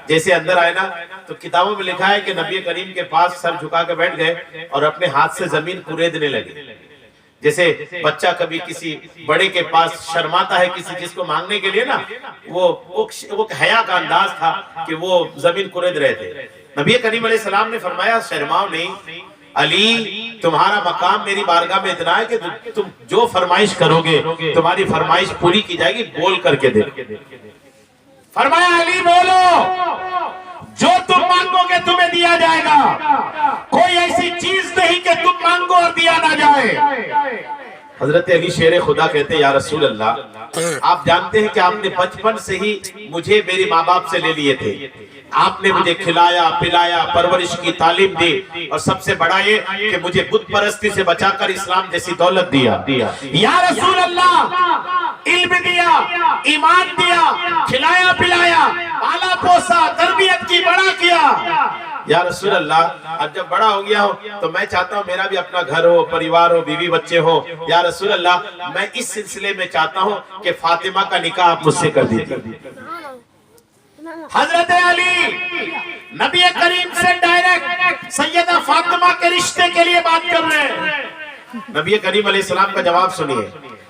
جیسے اندر آئے نا تو کتابوں میں لکھا ہے کہ نبی کریم کے پاس سر جھکا کے بیٹھ گئے اور اپنے ہاتھ سے زمین کوریدنے لگے، جیسے بچہ کبھی کسی بڑے کے پاس شرماتا ہے کسی چیز کو مانگنے کے لیے نا، وہ حیا کا انداز تھا کہ وہ زمین کورید رہے تھے۔ نبی کریم علیہ السلام نے فرمایا شرماؤ نہیں علی، تمہارا مقام میری بارگاہ میں اتنا ہے کہ تم جو فرمائش کرو گے تمہاری فرمائش پوری کی جائے گی، بول کر کے دے۔ فرمایا علی بولو، جو تم مانگو گے تمہیں دیا جائے گا، کوئی ایسی چیز نہیں کہ تم مانگو اور دیا نہ جائے۔ حضرت علی شیر خدا کہتے ہیں یا رسول اللہ آپ جانتے ہیں کہ آپ نے بچپن سے ہی مجھے میری ماں باپ سے لے لیے تھے، آپ نے مجھے کھلایا پلایا پرورش کی تعلیم دی، اور سب سے بڑا یہ کہ مجھے بت پرستی سے بچا کر اسلام جیسی دولت دیا۔ یا رسول اللہ علم دیا، ایمان دیا، کھلایا پلایا، پالا پوسا، تربیت کی، بڑا کیا۔ یا رسول اللہ اب جب بڑا ہو گیا ہوں تو میں چاہتا ہوں میرا بھی اپنا گھر ہو، پریوار ہو، بیوی بچے ہو۔ یا رسول اللہ میں اس سلسلے میں چاہتا ہوں کہ فاطمہ کا نکاح آپ مجھ سے کر دیجیے۔ حضرت علی نبی کریم سے ڈائریکٹ سیدہ فاطمہ کے رشتے کے لیے بات کر رہے ہیں۔ نبی کریم علیہ السلام کا جواب سنیے۔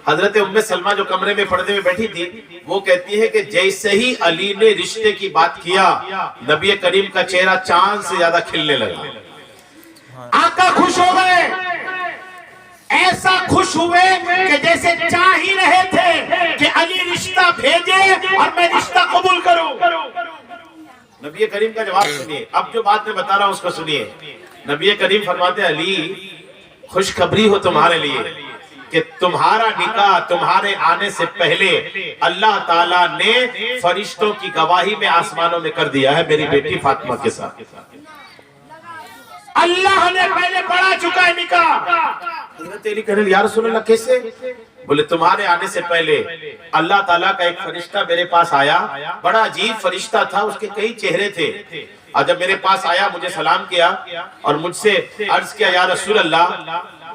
حضرت ام سلمہ جو کمرے میں پردے میں بیٹھی تھی وہ کہتی ہے کہ جیسے ہی علی نے رشتے کی بات کیا نبی کریم کا چہرہ چاند سے زیادہ کھلنے لگا، آقا خوش ہو گئے۔ ایسا خوش ہوئے کہ جیسے چاہ ہی رہے تھے کہ علی رشتہ بھیجے اور میں رشتہ قبول کروں۔ نبی کریم کا جواب سنیے، اب جو بات میں بتا رہا ہوں اس کو سنیے۔ نبی کریم فرماتے ہیں علی خوشخبری ہو تمہارے لیے کہ تمہارا نکاح تمہارے آنے سے پہلے اللہ تعالیٰ نے فرشتوں کی گواہی میں آسمانوں میں کر دیا ہے میری بیٹی فاطمہ کے ساتھ۔ اللہ نے پہلے پڑھا چکا ہے نکاح۔ حضرت علی کہنے لگے یا رسول اللہ کیسے؟ بولے تمہارے آنے سے پہلے اللہ تعالیٰ کا ایک فرشتہ میرے پاس آیا، بڑا عجیب فرشتہ تھا، اس کے کئی چہرے تھے، اور جب میرے پاس آیا مجھے سلام کیا اور مجھ سے عرض کیا یا رسول اللہ،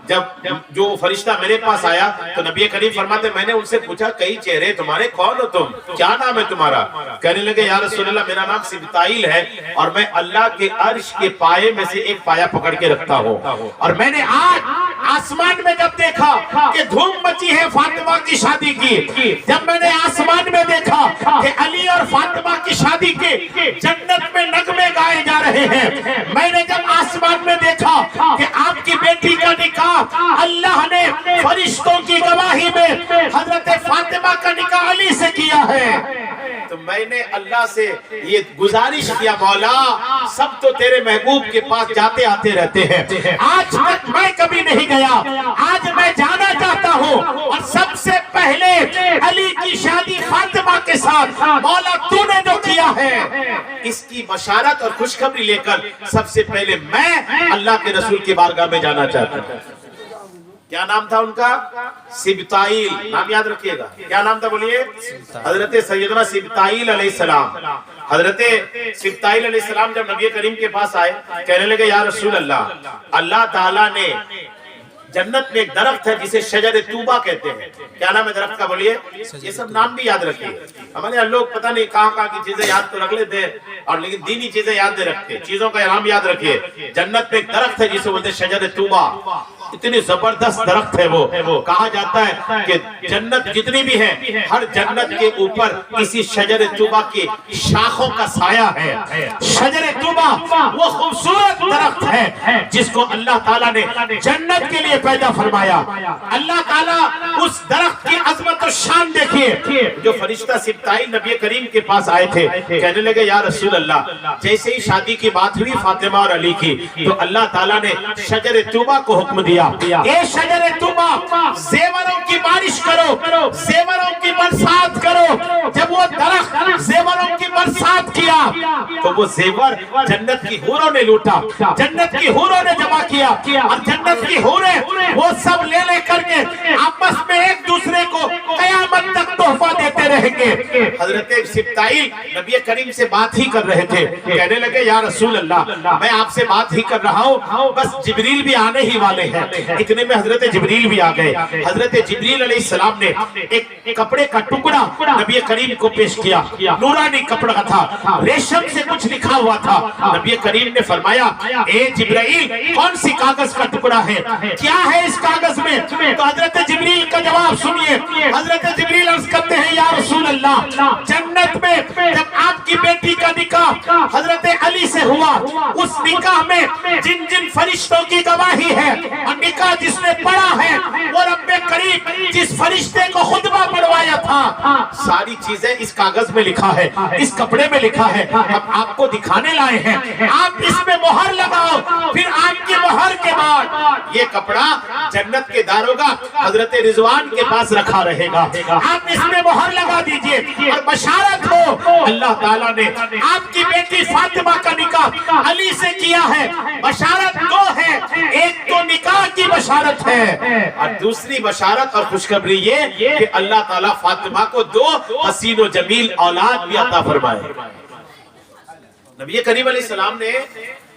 جب جو فرشتہ میرے پاس آیا تو نبی کریم فرماتے میں نے ان سے پوچھا کئی چہرے تمہارے، کون ہو تم، کیا نام ہے تمہارا؟ کہنے لگے یا رسول اللہ میرا نام سبتائیل ہے اور میں اللہ کے عرش کے پائے میں سے ایک پایا پکڑ کے رکھتا ہوں، اور میں نے آج آسمان میں جب دیکھا کہ دھوم مچی ہے فاطمہ کی شادی کی، جب میں نے آسمان میں دیکھا کہ علی اور فاطمہ کی شادی کے جنت میں نغمے گائے جا رہے ہیں، میں نے جب آسمان میں دیکھا کہ آپ کی بیٹی کا نکاح اللہ نے فرشتوں کی گواہی میں حضرت فاطمہ کا نکاح علی سے کیا ہے، تو میں نے اللہ سے یہ گزارش کیا مولا سب تو تیرے محبوب کے پاس جاتے آتے رہتے ہیں، آج تک میں کبھی نہیں گیا، آج میں جانا چاہتا ہوں، اور سب سے پہلے علی کی شادی فاطمہ کے ساتھ مولا تو نے جو کیا ہے اس کی بشارت اور خوشخبری لے کر سب سے پہلے میں اللہ کے رسول کی بارگاہ میں جانا چاہتا ہوں۔ کیا نام تھا ان کا؟ سبتائیل، نام یاد رکھیے گا، کیا نام تھا بولیے؟ حضرت سیدنا سبتائیل علیہ السلام۔ حضرت سبتائیل علیہ السلام جب نبی کریم کے پاس آئے کہنے لگے یا رسول اللہ، اللہ تعالیٰ نے جنت میں ایک درخت ہے جسے شجر طوبہ کہتے ہیں، کیا نام ہے درخت کا بولیے؟ یہ سب نام بھی یاد رکھیے، ہمارے لوگ پتہ نہیں کہاں کہاں کی چیزیں یاد تو رکھ لیتے ہیں اور لیکن دینی چیزیں یاد نہیں رکھتے، چیزوں کا نام یاد رکھیے۔ جنت میں ایک درخت ہے جسے بولتے ہیں شجر طوبہ، اتنی زبردست درخت ہے وہ، کہا جاتا ہے کہ جنت جتنی بھی ہے ہر جنت کے اوپر کسی شجر طوبہ کی شاخوں کا سایہ ہے۔ شجر طوبہ وہ خوبصورت درخت ہے جس کو اللہ تعالیٰ نے جنت کے لیے پیدا فرمایا۔ اللہ تعالیٰ اس درخت کی عظمت و شان دیکھیے، جو فرشتہ سبتائیل نبی کریم کے پاس آئے تھے کہنے لگے یا رسول اللہ، جیسے ہی شادی کی بات ہوئی فاطمہ اور علی کی تو اللہ تعالیٰ نے شجر طوبہ کو حکم دیا اے شجر طوبہ زیوروں کی بارش کرو، زیوروں کی برسات کرو۔ جب وہ درخت زیوروں کی برسات کیا تو وہ زیور جنت کی حوروں نے لوٹا، جنت کی حوروں نے جمع کیا، اور جنت کی حوریں وہ سب لے لے کر کے آپس میں ایک دوسرے کو قیامت تک تحفہ دیتے رہیں گے۔ حضرت سبتائیل نبی کریم سے بات ہی کر رہے تھے، کہنے لگے یا رسول اللہ میں آپ سے بات ہی کر رہا ہوں، بس جبریل بھی آنے ہی والے ہیں۔ اتنے میں حضرت جبریل بھی آ گئے۔ حضرت جبریل علیہ السلام نے ایک کپڑے کا ٹکڑا نبی کریم کو پیش کیا، نورانی کپڑا تھا، ریشم سے کچھ لکھا ہوا تھا۔ نبی کریم نے فرمایا اے جبرائیل کون سی کاغذ کا ٹکڑا ہے، کیا ہے اس کاغذ میں؟ تو حضرت جبریل کا جواب سنیے، حضرت جبریل عرض کرتے ہیں یا رسول اللہ، جنت میں جب آپ کی بیٹی کا نکاح حضرت علی سے ہوا، اس نکاح میں جن جن فرشتوں کی گواہی ہے اور نکاح جس نے پڑھا ہے وہ رب کریم جس فرشتے کو خطبہ پڑھوایا تھا، ساری چیزیں اس کاغذ میں لکھا ہے، اس کپڑے میں لکھا ہے، اب آپ کو دکھانے لائے ہیں، آپ اس میں مہر لگاؤ، پھر آپ کی مہر کے بعد یہ کپڑا جنت کے داروغہ حضرت رضوان کے پاس رکھا رہے گا، آپ اس میں مہر لگا دیجئے اور بشارت ہو اللہ تعالیٰ نے آپ کی بیٹی فاطمہ کا نکاح علی سے کیا ہے۔ بشارت دو ہے، ایک تو نکاح کی بشارت ہے اور دوسری بشارت اور خوشخبری یہ کہ اللہ تعالیٰ فاطمہ کو دو حسین و جمیل اولاد بھی عطا فرمائے۔ نبی کریم علیہ السلام نے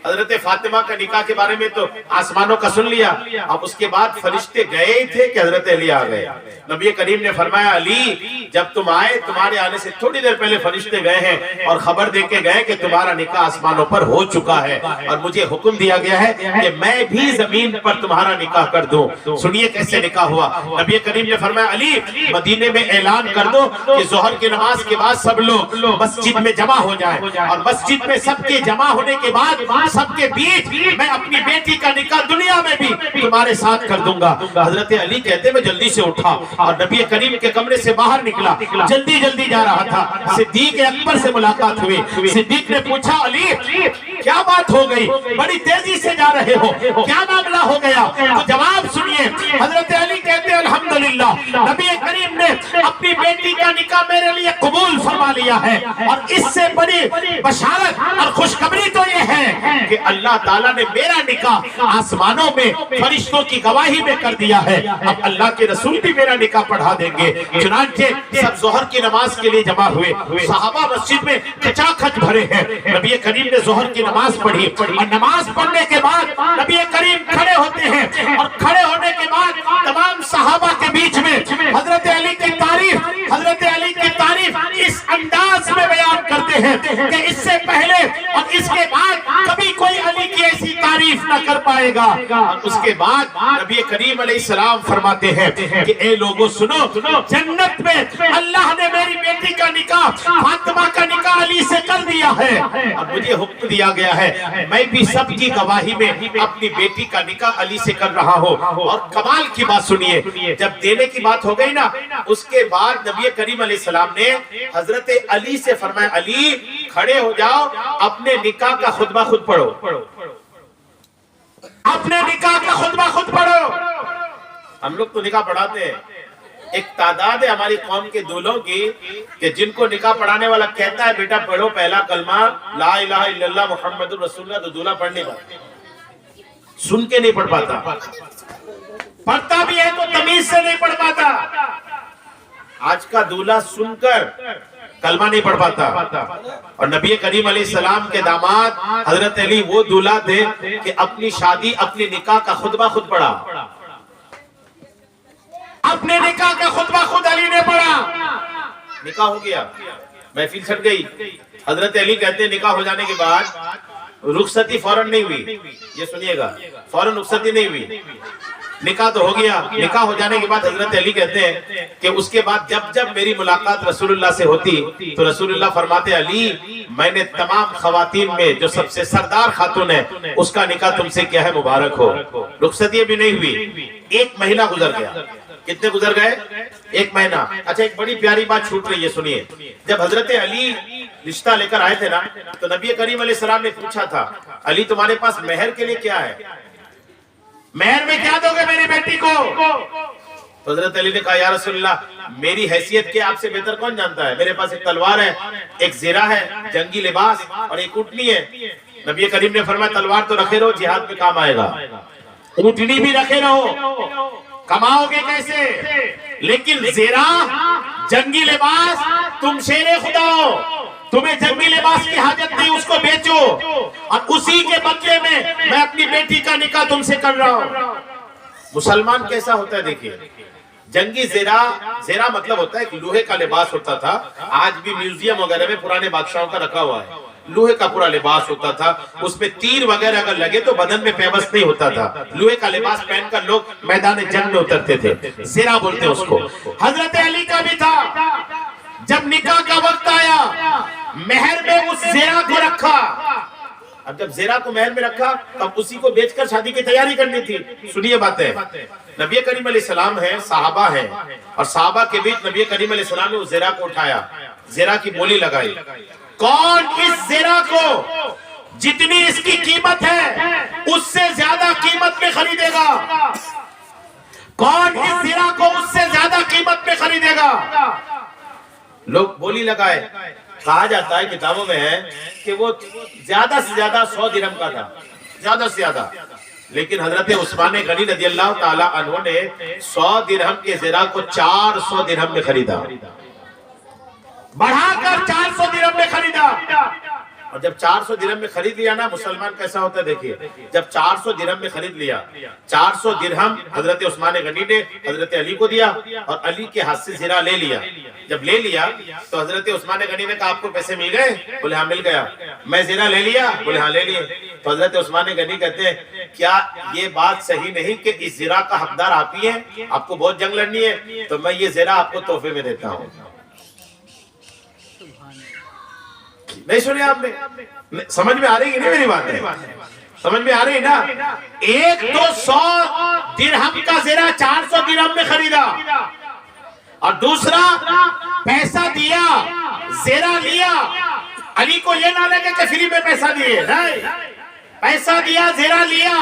حضرت فاطمہ کا نکاح کے بارے میں تو آسمانوں کا سن لیا، اب اس کے بعد فرشتے گئے ہی تھے کہ حضرت علی آ گئے۔ نبی کریم نے فرمایا علی جب تم آئے تمہارے آنے سے تھوڑی دیر پہلے فرشتے گئے ہیں اور خبر دے کے گئے کہ تمہارا نکاح آسمانوں پر ہو چکا ہے اور مجھے حکم دیا گیا ہے کہ میں بھی زمین پر تمہارا نکاح کر دوں. سنیے کیسے نکاح ہوا. نبی کریم نے فرمایا علی مدینے میں اعلان کر دو کہ ظہر کی نماز کے بعد سب لوگ مسجد میں جمع ہو جائیں اور مسجد میں سب کے جمع ہونے کے بعد سب کے بیچ میں اپنی بیٹی کا نکاح دنیا میں بھی تمہارے ساتھ کر دوں گا. حضرت علی کہتے میں جلدی سے اٹھا اور نبی کریم کے کمرے سے باہر نکلا, جلدی جلدی جا رہا تھا. صدیق اکبر سے ملاقات ہوئی. صدیق نے پوچھا علی کیا بات ہو گئی, بڑی تیزی سے جا رہے ہو, کیا معاملہ ہو گیا؟ تو جواب سنیے. حضرت علی کہتے ہیں الحمدللہ نبی کریم نے اپنی بیٹی کا نکاح میرے لیے قبول فرما لیا ہے اور اس سے بڑی بشارت اور خوشخبری تو یہ ہے کہ اللہ تعالیٰ نے میرا نکاح آسمانوں میں فرشتوں کی گواہی میں کر دیا ہے. اب اللہ کے رسول بھی میرا نکاح پڑھا دیں گے. چنانچہ سب ظہر کی نماز کے لیے جمع ہوئے. صحابہ مسجد میں کھچا کھچ بھرے ہیں. نبی کریم نے ظہر کی نماز پڑھی اور نماز پڑھنے کے بعد نبی کریم کھڑے ہوتے ہیں اور کھڑے ہونے کے بعد تمام صحابہ کے بیچ میں حضرت علی کی تعریف اس انداز میں بیان کرتے ہیں کہ اس سے پہلے اور اس کے بعد کبھی کوئی علی کی ایسی تعریف نہ کر پائے گا. اور اس کے بعد نبی کریم علیہ السلام فرماتے ہیں کہ اے لوگوں سنو, جنت میں اللہ نے میری بیٹی کا نکاح فاطمہ کا نکاح علی سے کر دیا ہے اور مجھے حکم دیا گیا ہے میں بھی سب کی گواہی میں اپنی بیٹی کا نکاح علی سے کر رہا ہوں. اور کمال کی بات سنیے, جب دینے کی بات ہو گئی نا اس کے بعد نبی کریم علیہ السلام نے حضرت علی سے فرمایا علی کھڑے ہو جاؤ, اپنے نکاح کا خطبہ خود پڑھو, اپنے نکاح کا خطبہ خود پڑھو. ہم لوگ تو نکاح پڑھاتے ہیں, ایک تعداد ہے ہماری قوم کے دولوں کی کہ جن کو نکاح پڑھانے والا کہتا ہے بیٹا پڑھو پہلا کلمہ لا الہ الا اللہ محمد الرسول اللہ, تو دولہا پڑھ نہیں پاتا, سن کے نہیں پڑھ پاتا, پڑھتا بھی ہے تو تمیز سے نہیں پڑھ پاتا. آج کا دولہا سن کر کلمہ نہیں پڑھ پاتا. اور نبی کریم علیہ السلام کے داماد حضرت علی وہ دولہا تھے کہ اپنی شادی اپنی نکاح کا خطبہ خود پڑھا, اپنے نکاح کا خطبہ خود علی نے پڑھا. نکاح ہو گیا, محفل چھٹ گئی. حضرت علی کہتے ہیں نکاح ہو جانے کے بعد رخصتی فوراً نہیں ہوئی, یہ سنیے گا, فوراً رخصتی نہیں ہوئی, نکاح تو ہو گیا. نکاح ہو جانے کے بعد حضرت علی کہتے ہیں کہ اس کے بعد جب میری ملاقات رسول اللہ سے ہوتی تو رسول اللہ فرماتے علی میں نے تمام خواتین میں جو سب سے سردار خاتون ہے اس کا نکاح تم سے کیا ہے مبارک ہو. رخصتی بھی نہیں ہوئی, ایک مہینہ گزر گیا. کتنے گزر گئے؟ ایک مہینہ. اچھا ایک بڑی پیاری بات چھوٹ رہی ہے, سنیے. جب حضرت علی رشتہ لے کر آئے تھے نا تو نبی کریم علیہ السلام نے پوچھا تھا علی تمہارے پاس مہر کے لیے کیا ہے, مہر میں کیا دو گے میری بیٹی کو؟ تو حضرت علی نے کہا یا رسول اللہ میری حیثیت کے آپ سے بہتر کون جانتا ہے, میرے پاس ایک تلوار ہے, ایک زرہ ہے, جنگی لباس اور ایک اونٹنی ہے. نبی کریم نے فرمایا تلوار تو رکھے رہو, جہاد میں کام آئے گا. اونٹنی بھی رکھے رہو, کماؤ گے کیسے, لیکن زرہ جنگی لباس تم شیر خدا ہو, تمہیں جنگی لباس کی حاجت نہیں, اس کو بیچو اور اسی کے بدلے میں اپنی بیٹی کا نکاح تم سے کر رہا ہوں. مسلمان کیسا ہوتا ہے دیکھیے, جنگی زرہ مطلب ہوتا ہے کہ لوہے کا لباس ہوتا تھا. آج بھی میوزیم وغیرہ میں پرانے بادشاہوں کا رکھا ہوا ہے, لوہے کا پورا لباس ہوتا تھا, اس میں تیر وغیرہ اگر لگے تو بدن میں پیوست نہیں ہوتا تھا. لوہے کا لباس پہن کر لوگ میدان جنگ میں اترتے تھے, زرہ بولتے ہیں اس کو. حضرت علی کا بھی تھا, جب نکاح کا وقت آیا مہر میں اس زرہ کو رکھا. اب جب زرہ کو مہر میں رکھا تب اسی کو بیچ کر شادی کی تیاری کرنی تھی. سنیے باتیں, نبی کریم علیہ السلام ہیں, صحابہ ہیں, اور صحابہ کے بیچ نبی کریم علیہ السلام نے اس زرہ کو اٹھایا, زرہ کی بولی لگائی. کون اس زرہ کو جتنی اس کی قیمت ہے اس سے زیادہ قیمت میں خریدے گا؟ کون اس زرہ کو اس سے زیادہ قیمت میں خریدے گا؟ لوگ بولی لگائے. کہا جاتا ہے کتابوں میں ہے کہ وہ زیادہ سے زیادہ 100 درہم کا تھا, زیادہ سے زیادہ. لیکن حضرت عثمان غنی رضی اللہ تعالی عنہ نے 100 درہم کے زرہ کو 400 درہم میں خریدا, بڑھا کر 400 درہم میں خریدا. اور جب 400 درہم میں خرید لیا نا مسلمان کیسا ہوتا ہے دیکھیے، جب 400 درہم میں خرید لیا، 400 درہم حضرت عثمان غنی نے حضرت علی کو دیا اور علی کے ہاتھ سے زرہ لے لیا۔ جب لے لیا تو حضرت عثمان غنی نے کہا آپ کو پیسے مل گئے؟ بولے ہاں مل گیا۔ میں زرہ لے لیا؟ بولے ہاں لے لیے۔ تو حضرت عثمان غنی کہتے ہیں کیا یہ بات صحیح نہیں کہ اس زرہ کا حقدار آپ ہی ہیں؟ آپ کو بہت جنگ لڑنی ہے تو میں یہ زرہ آپ کو تحفے میں دیتا ہوں۔ نہیں سنی آپ نے؟ سمجھ میں آ رہی ہے نہیں میری بات ہے؟ سمجھ میں آ رہی ہے نا؟ ایک تو 100 درہم کا زرہ 400 درہم میں خریدا، اور دوسرا پیسہ دیا، زرہ لیا۔ علی کو یہ نہ لگے کہ فری میں پیسہ دیے، پیسہ دیا، زرہ لیا،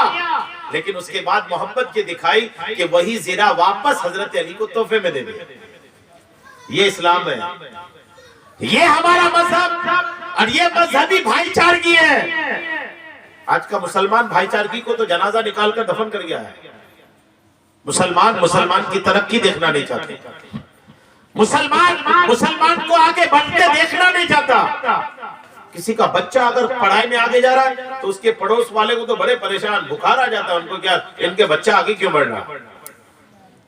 لیکن اس کے بعد محبت کے دکھائی کہ وہی زرہ واپس حضرت علی کو تحفے میں دے دیا۔ یہ اسلام ہے، یہ ہمارا مذہب، اور یہ مذہبی بھائی چارگی ہے۔ آج کا مسلمان بھائی چارگی کو تو جنازہ نکال کر دفن کر گیا ہے۔ مسلمان کی ترقی دیکھنا نہیں چاہتے، مسلمان کو آگے بڑھتے دیکھنا نہیں چاہتا۔ کسی کا بچہ اگر پڑھائی میں آگے جا رہا ہے تو اس کے پڑوس والے کو تو بڑے پریشان، بخار آ جاتا ہے ان کو، کیا ان کے بچہ آگے کیوں بڑھ رہا ہے؟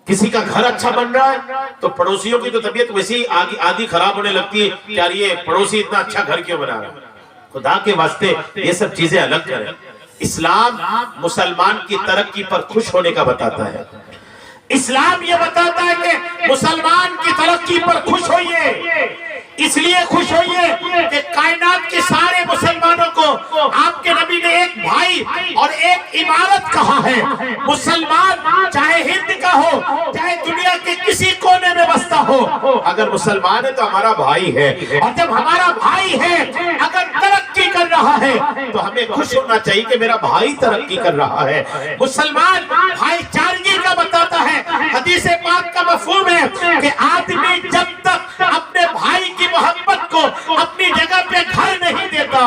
کسی کا گھر اچھا بن رہا ہے تو پڑوسیوں کی تو طبیعت ویسی آدھی خراب ہونے لگتی ہے کہ یار یہ پڑوسی اتنا اچھا گھر کیوں بنا رہا ہے۔ خدا کے واسطے یہ سب چیزیں الگ کریں۔ اسلام مسلمان کی ترقی پر خوش ہونے کا بتاتا ہے۔ اسلام یہ بتاتا ہے کہ مسلمان کی ترقی پر خوش ہوئیے، اس لیے خوش ہوئیے کہ کائنات کے سارے مسلمانوں کو آپ کے نبی نے ایک بھائی اور ایک عمارت کہا ہے۔ مسلمان چاہے ہند کا ہو، چاہے دنیا کے کسی کونے میں بستا ہو، اگر مسلمان ہے تو ہمارا بھائی ہے، اور جب ہمارا بھائی ہے اگر ترقی کر رہا ہے تو ہمیں خوش ہونا چاہیے کہ میرا بھائی ترقی کر رہا ہے۔ مسلمان بھائی چارگی کا بتاتا ہے۔ حدیث پاک کا مفہوم ہے کہ آدمی جب تک اپنے بھائی کی محبت کو اپنی جگہ پہ گھر نہیں دیتا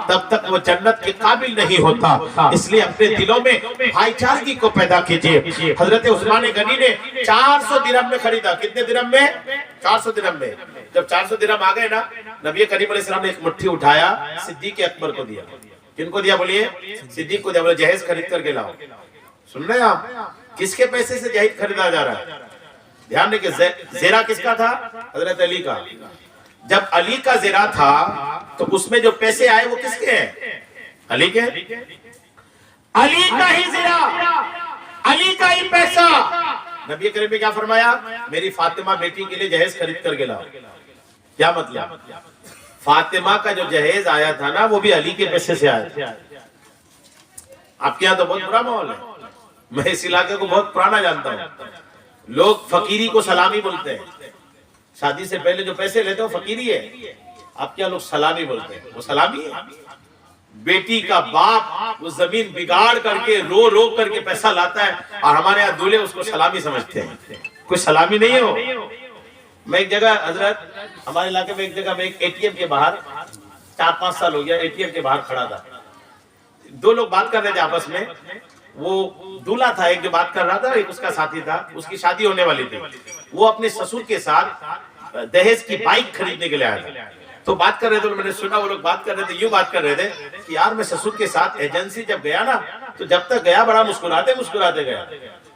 تب تک وہ جنت کے قابل نہیں ہوتا۔ اس لیے اپنے دلوں میں بھائی چارگی کو پیدا کیجئے۔ حضرت عثمان غنی نے 400 درہم میں خریدا۔ کتنے درہم میں؟ 400 درہم میں۔ جب 400 درہم آ گئے نا، نبی کریم علیہ السلام نے ایک مٹھی اٹھایا، صدیق اکبر کو دیا۔ کن کو دیا بولیے؟ صدیق کو دیا، بولے جہیز خرید کر کے لاؤ۔ سن رہے ہیں آپ؟ کس کے پیسے سے جہیز خریدا جا رہا ہے؟ دھیان رکھیں، زرہ کس کا تھا؟ حضرت علی کا۔ جب علی کا زرہ تھا تو اس میں جو پیسے آئے وہ کس کے ہیں؟ علی کے۔ علی کا ہی زرہ، علی کا ہی پیسہ۔ نبی کریم نے کیا فرمایا؟ میری فاطمہ بیٹی کے لیے جہیز خرید کر کے لاؤ۔ کیا مطلب؟ فاطمہ کا جو جہیز آیا تھا نا وہ بھی علی کے پیسے سے آیا تھا۔ آپ کے یہاں تو بہت برا ماحول ہے، میں اس علاقے کو بہت پرانا جانتا ہوں۔ لوگ فقیری کو سلامی بولتے ہیں، شادی سے پہلے جو پیسے لیتے ہو فقیری ہے۔ آپ کیا لوگ سلامی بولتے ہیں، وہ سلامی ہے۔ بیٹی کا باپ وہ زمین بگاڑ کر کے رو کر کے پیسہ لاتا ہے، اور ہمارے یہاں دولے اس کو سلامی سمجھتے ہیں۔ کوئی سلامی نہیں ہو۔ میں ایک جگہ حضرت ہمارے علاقے میں ایک جگہ میں ایک ATM کے باہر 4-5 سال ہو گیا ATM کے باہر کھڑا تھا۔ دو لوگ بات کر رہے تھے آپس میں، وہ دولہا تھا ایک جو بات کر رہا تھا، ایک اس کا ساتھی تھا، اس کی شادی ہونے والی تھی۔ وہ اپنے سسر کے ساتھ دہیز کی بائک خریدنے کے لیے آیا تھا، تو بات کر رہے تھے، میں نے سنا وہ لوگ بات کر رہے تھے، یوں بات کر رہے تھے کہ یار میں سسر کے ساتھ ایجنسی جب گیا نا تو جب تک گیا بڑا مسکراتے گیا،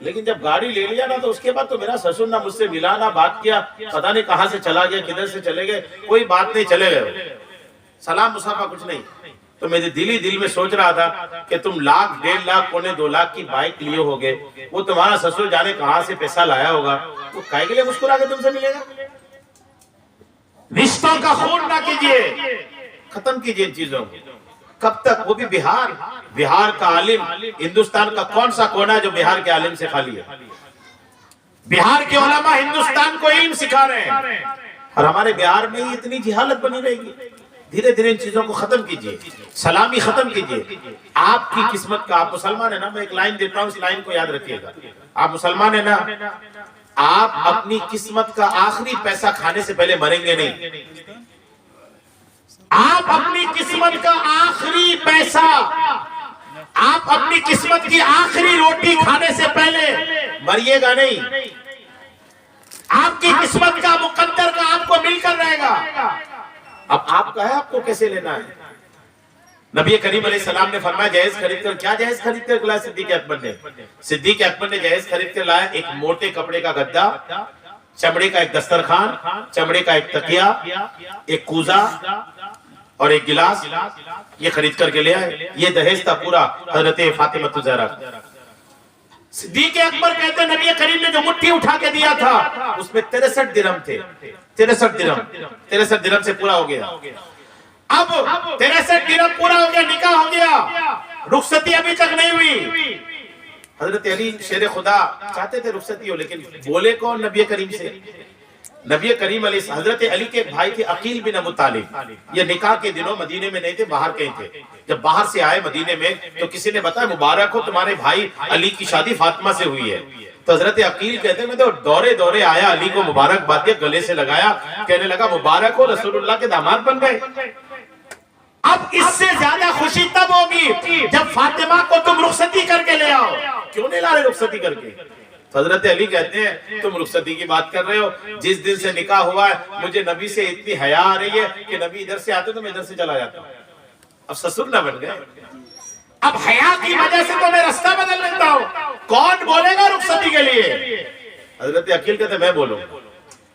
لیکن جب گاڑی لے لیا نا تو اس کے بعد تو میرا سسر نہ مجھ سے ملا نہ بات کیا، پتہ نہیں کہاں سے چلا گیا، کدھر سے چلے گئے، کوئی بات نہیں، چلے گئے، سلام مسافہ کچھ نہیں۔ تو میرے دل میں سوچ رہا تھا کہ تم 1,00,000 1.5 لاکھ 2.25 لاکھ کی بائک لیے ہوگے، وہ تمہارا سسر جانے کہاں سے پیسہ لایا ہوگا، وہ کائے کے لیے مسکرا کے تم سے ملے گا؟ رشتوں کا خون نہ کیجئے، ختم کیجئے ان چیزوں کو۔ کب تک؟ وہ بھی بہار کا عالم، ہندوستان کا کون سا کونا ہے جو بہار کے عالم سے خالی ہے؟ بہار کے علماء ہندوستان کو علم سکھا رہے ہیں، اور ہمارے بہار میں ہی اتنی جہالت بنی رہے گی۔ دھیرے دھیرے ان چیزوں کو ختم کیجئے، سلامی ختم کیجئے۔ آپ کی قسمت کا، آپ مسلمان ہیں نا، میں ایک لائن دیتا ہوں، اس لائن کو یاد رکھیے گا۔ آپ مسلمان ہیں نا، آپ اپنی قسمت کا آخری پیسہ کھانے سے پہلے مریں گے نہیں۔ آپ اپنی قسمت کا آخری پیسہ، آپ اپنی قسمت کی آخری روٹی کھانے سے پہلے مریے گا نہیں۔ آپ کی قسمت کا مقدر کا آپ کو مل کر رہے گا۔ اب آپ کا ہے، آپ کو کیسے لینا ہے؟ نبی کریم علیہ السلام نے فرمایا جہیز خرید کر، کیا جہیز خرید کر لایا صدیق اکبر نے؟ صدیق اکبر نے جہیز خرید کر لایا ایک موٹے کپڑے کا گدا، چمڑے کا ایک دسترخوان، چمڑے کا ایک تکیہ، ایک کوزہ اور ایک گلاس، یہ خرید کر کے لے آئے. یہ دہیج تھا پورا حضرت فاطمہ الزہرا. صدیق اکبر کہتے ہیں نبی کریم نے جو مٹھی اٹھا کے دیا تھا اس میں 63 درہم تھے. 63 درہم سے پورا ہو گیا. اب 63 درہم پورا ہو گیا، نکاح ہو گیا، رخصتی ابھی تک نہیں ہوئی. حضرت علی شیر خدا چاہتے تھے رخصتی ہو، لیکن بولے کون نبی کریم سے؟ نبی کریم علیہ حضرت علی کے بھائی تھے عقیل بن ابو طالب. یہ نکاح کے دنوں مدینے میں نہیں تھے، باہر کہیں تھے. جب باہر سے آئے مدینے میں تو کسی نے بتایا مبارک ہو تمہارے بھائی علی کی شادی فاطمہ سے ہوئی ہے. تو حضرت عقیل کہتے ہیں میں تو دورے آیا، علی کو مبارک بات دیا، گلے سے لگایا، کہنے لگا مبارک ہو، رسول اللہ کے داماد بن گئے. اب اس سے زیادہ خوشی تب ہوگی جب فاطمہ کو تم رخصتی کر کے لے آؤ. کیوں نہیں لا رہے رخصتی کر کے؟ حضرت علی کہتے ہیں تم رخصتی کی بات کر رہے ہو، جس دن سے نکاح ہوا ہے مجھے نبی سے اتنی حیا آ رہی ہے کہ نبی ادھر سے آتے تو میں ادھر سے چلا جاتا ہوں. اب سسر نہ بن گئے، اب حیا کی وجہ سے تو میں رستہ بدل لیتا ہوں. کون بولے گا رخصتی کے لیے؟ حضرت عقیل کہتے ہیں میں بولوں.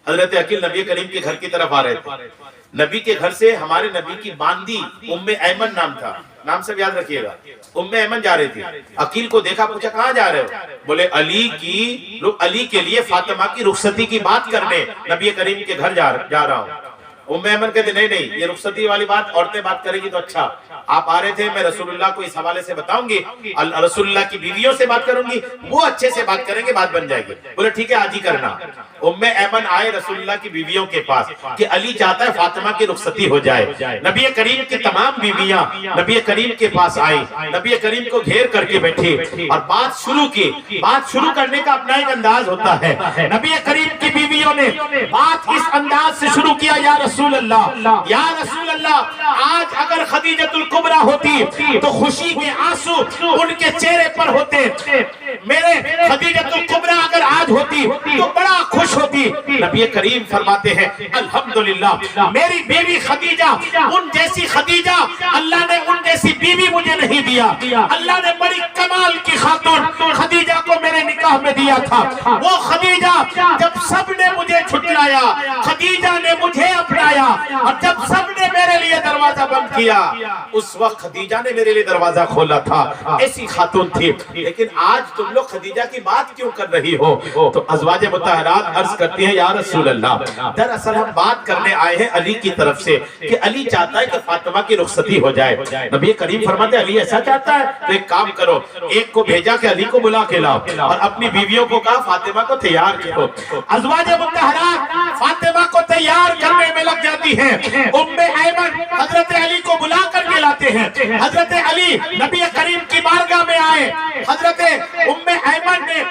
حضرت عقیل نبی کریم کے گھر کی طرف آ رہے تھے. نبی کے گھر سے ہمارے نبی کی باندی ام ایمن نام تھا، نام سے یاد رکھیے گا. ام ایمن جا رہی تھی. عقیل کو دیکھا، پوچھا کہاں جا رہے ہو؟ بولے علی کے لیے فاطمہ کی رخصتی کی بات کرنے نبی کریم کے گھر جا رہا ہوں. ام ایمن کہتے نہیں، یہ رخصتی والی بات عورتیں بات کریں گی تو اچھا. آپ آ رہے تھے، میں رسول اللہ کو اس حوالے سے بتاؤں گی، رسول اللہ کی بیویوں سے بات کروں گی، وہ اچھے سے بات کریں گے، بات بن جائے گی. بولے ٹھیک ہے آج ہی کرنا. ام ایمن آئے رسول اللہ کی بیویوں کے پاس کہ علی چاہتا ہے فاطمہ کی رخصتی ہو جائے. نبی کریم کی تمام بیویاں نبی کریم کے پاس آئی، نبی کریم کو گھیر کر کے بیٹھی اور بات شروع کی. بات شروع کرنے کا اپنا ایک انداز ہوتا ہے. نبی کریم کی بیویوں نے بات اس انداز سے شروع کیا، یا رسول اللہ، یا رسول اللہ، آج اگر خدیجۃ الکبریٰ ہوتی تو خوشی کے آنسو ان کے چہرے پر ہوتے. میرے خدیجۃ الکبریٰ اگر آج ہوتی تو بڑا خوش ہوتی. نبی کریم فرماتے ہیں الحمدللہ میری بیوی خدیجہ، ان جیسی خدیجہ اللہ نے ان جیسی بیوی مجھے نہیں دیا. اللہ نے بڑی کمال کی خاتون خدیجہ کو میرے نکاح میں دیا تھا. وہ خدیجہ جب سب نے مجھے چھٹلایا، خدیجہ نے مجھے اپنایا، اور جب سب نے میرے لیے دروازہ بند کیا اس وقت خدیجہ نے میرے لیے دروازہ کھولا تھا. ایسی خاتون تھی. لیکن آج تم لوگ خدیجہ کی بات کیوں کر رہی ہو؟ تو ازواج مطہرات عرض کرتی ہیں یا رسول اللہ، دراصل ہم بات کرنے آئے ہیں علی کی طرف سے کہ علی چاہتا ہے کہ فاطمہ کی رخصتی ہو جائے. نبی کریم فرماتے ہیں علی ایسا چاہتا ہے تو ایک کام کرو، ایک کو بھیجا کہ علی کو بلا کے لاؤ، اور اپنی بیویوں کو کہا فاطمہ کو تیار کرو. ازواج مطہرات فاطمہ کو تیار کرنے میں لگ جاتی ہیں. ام ایمن حضرت علی کو بلا کر کے لاتے ہیں. حضرت علی نبی کریم کی بارگاہ میں آئے. حضرت ام ایمن نے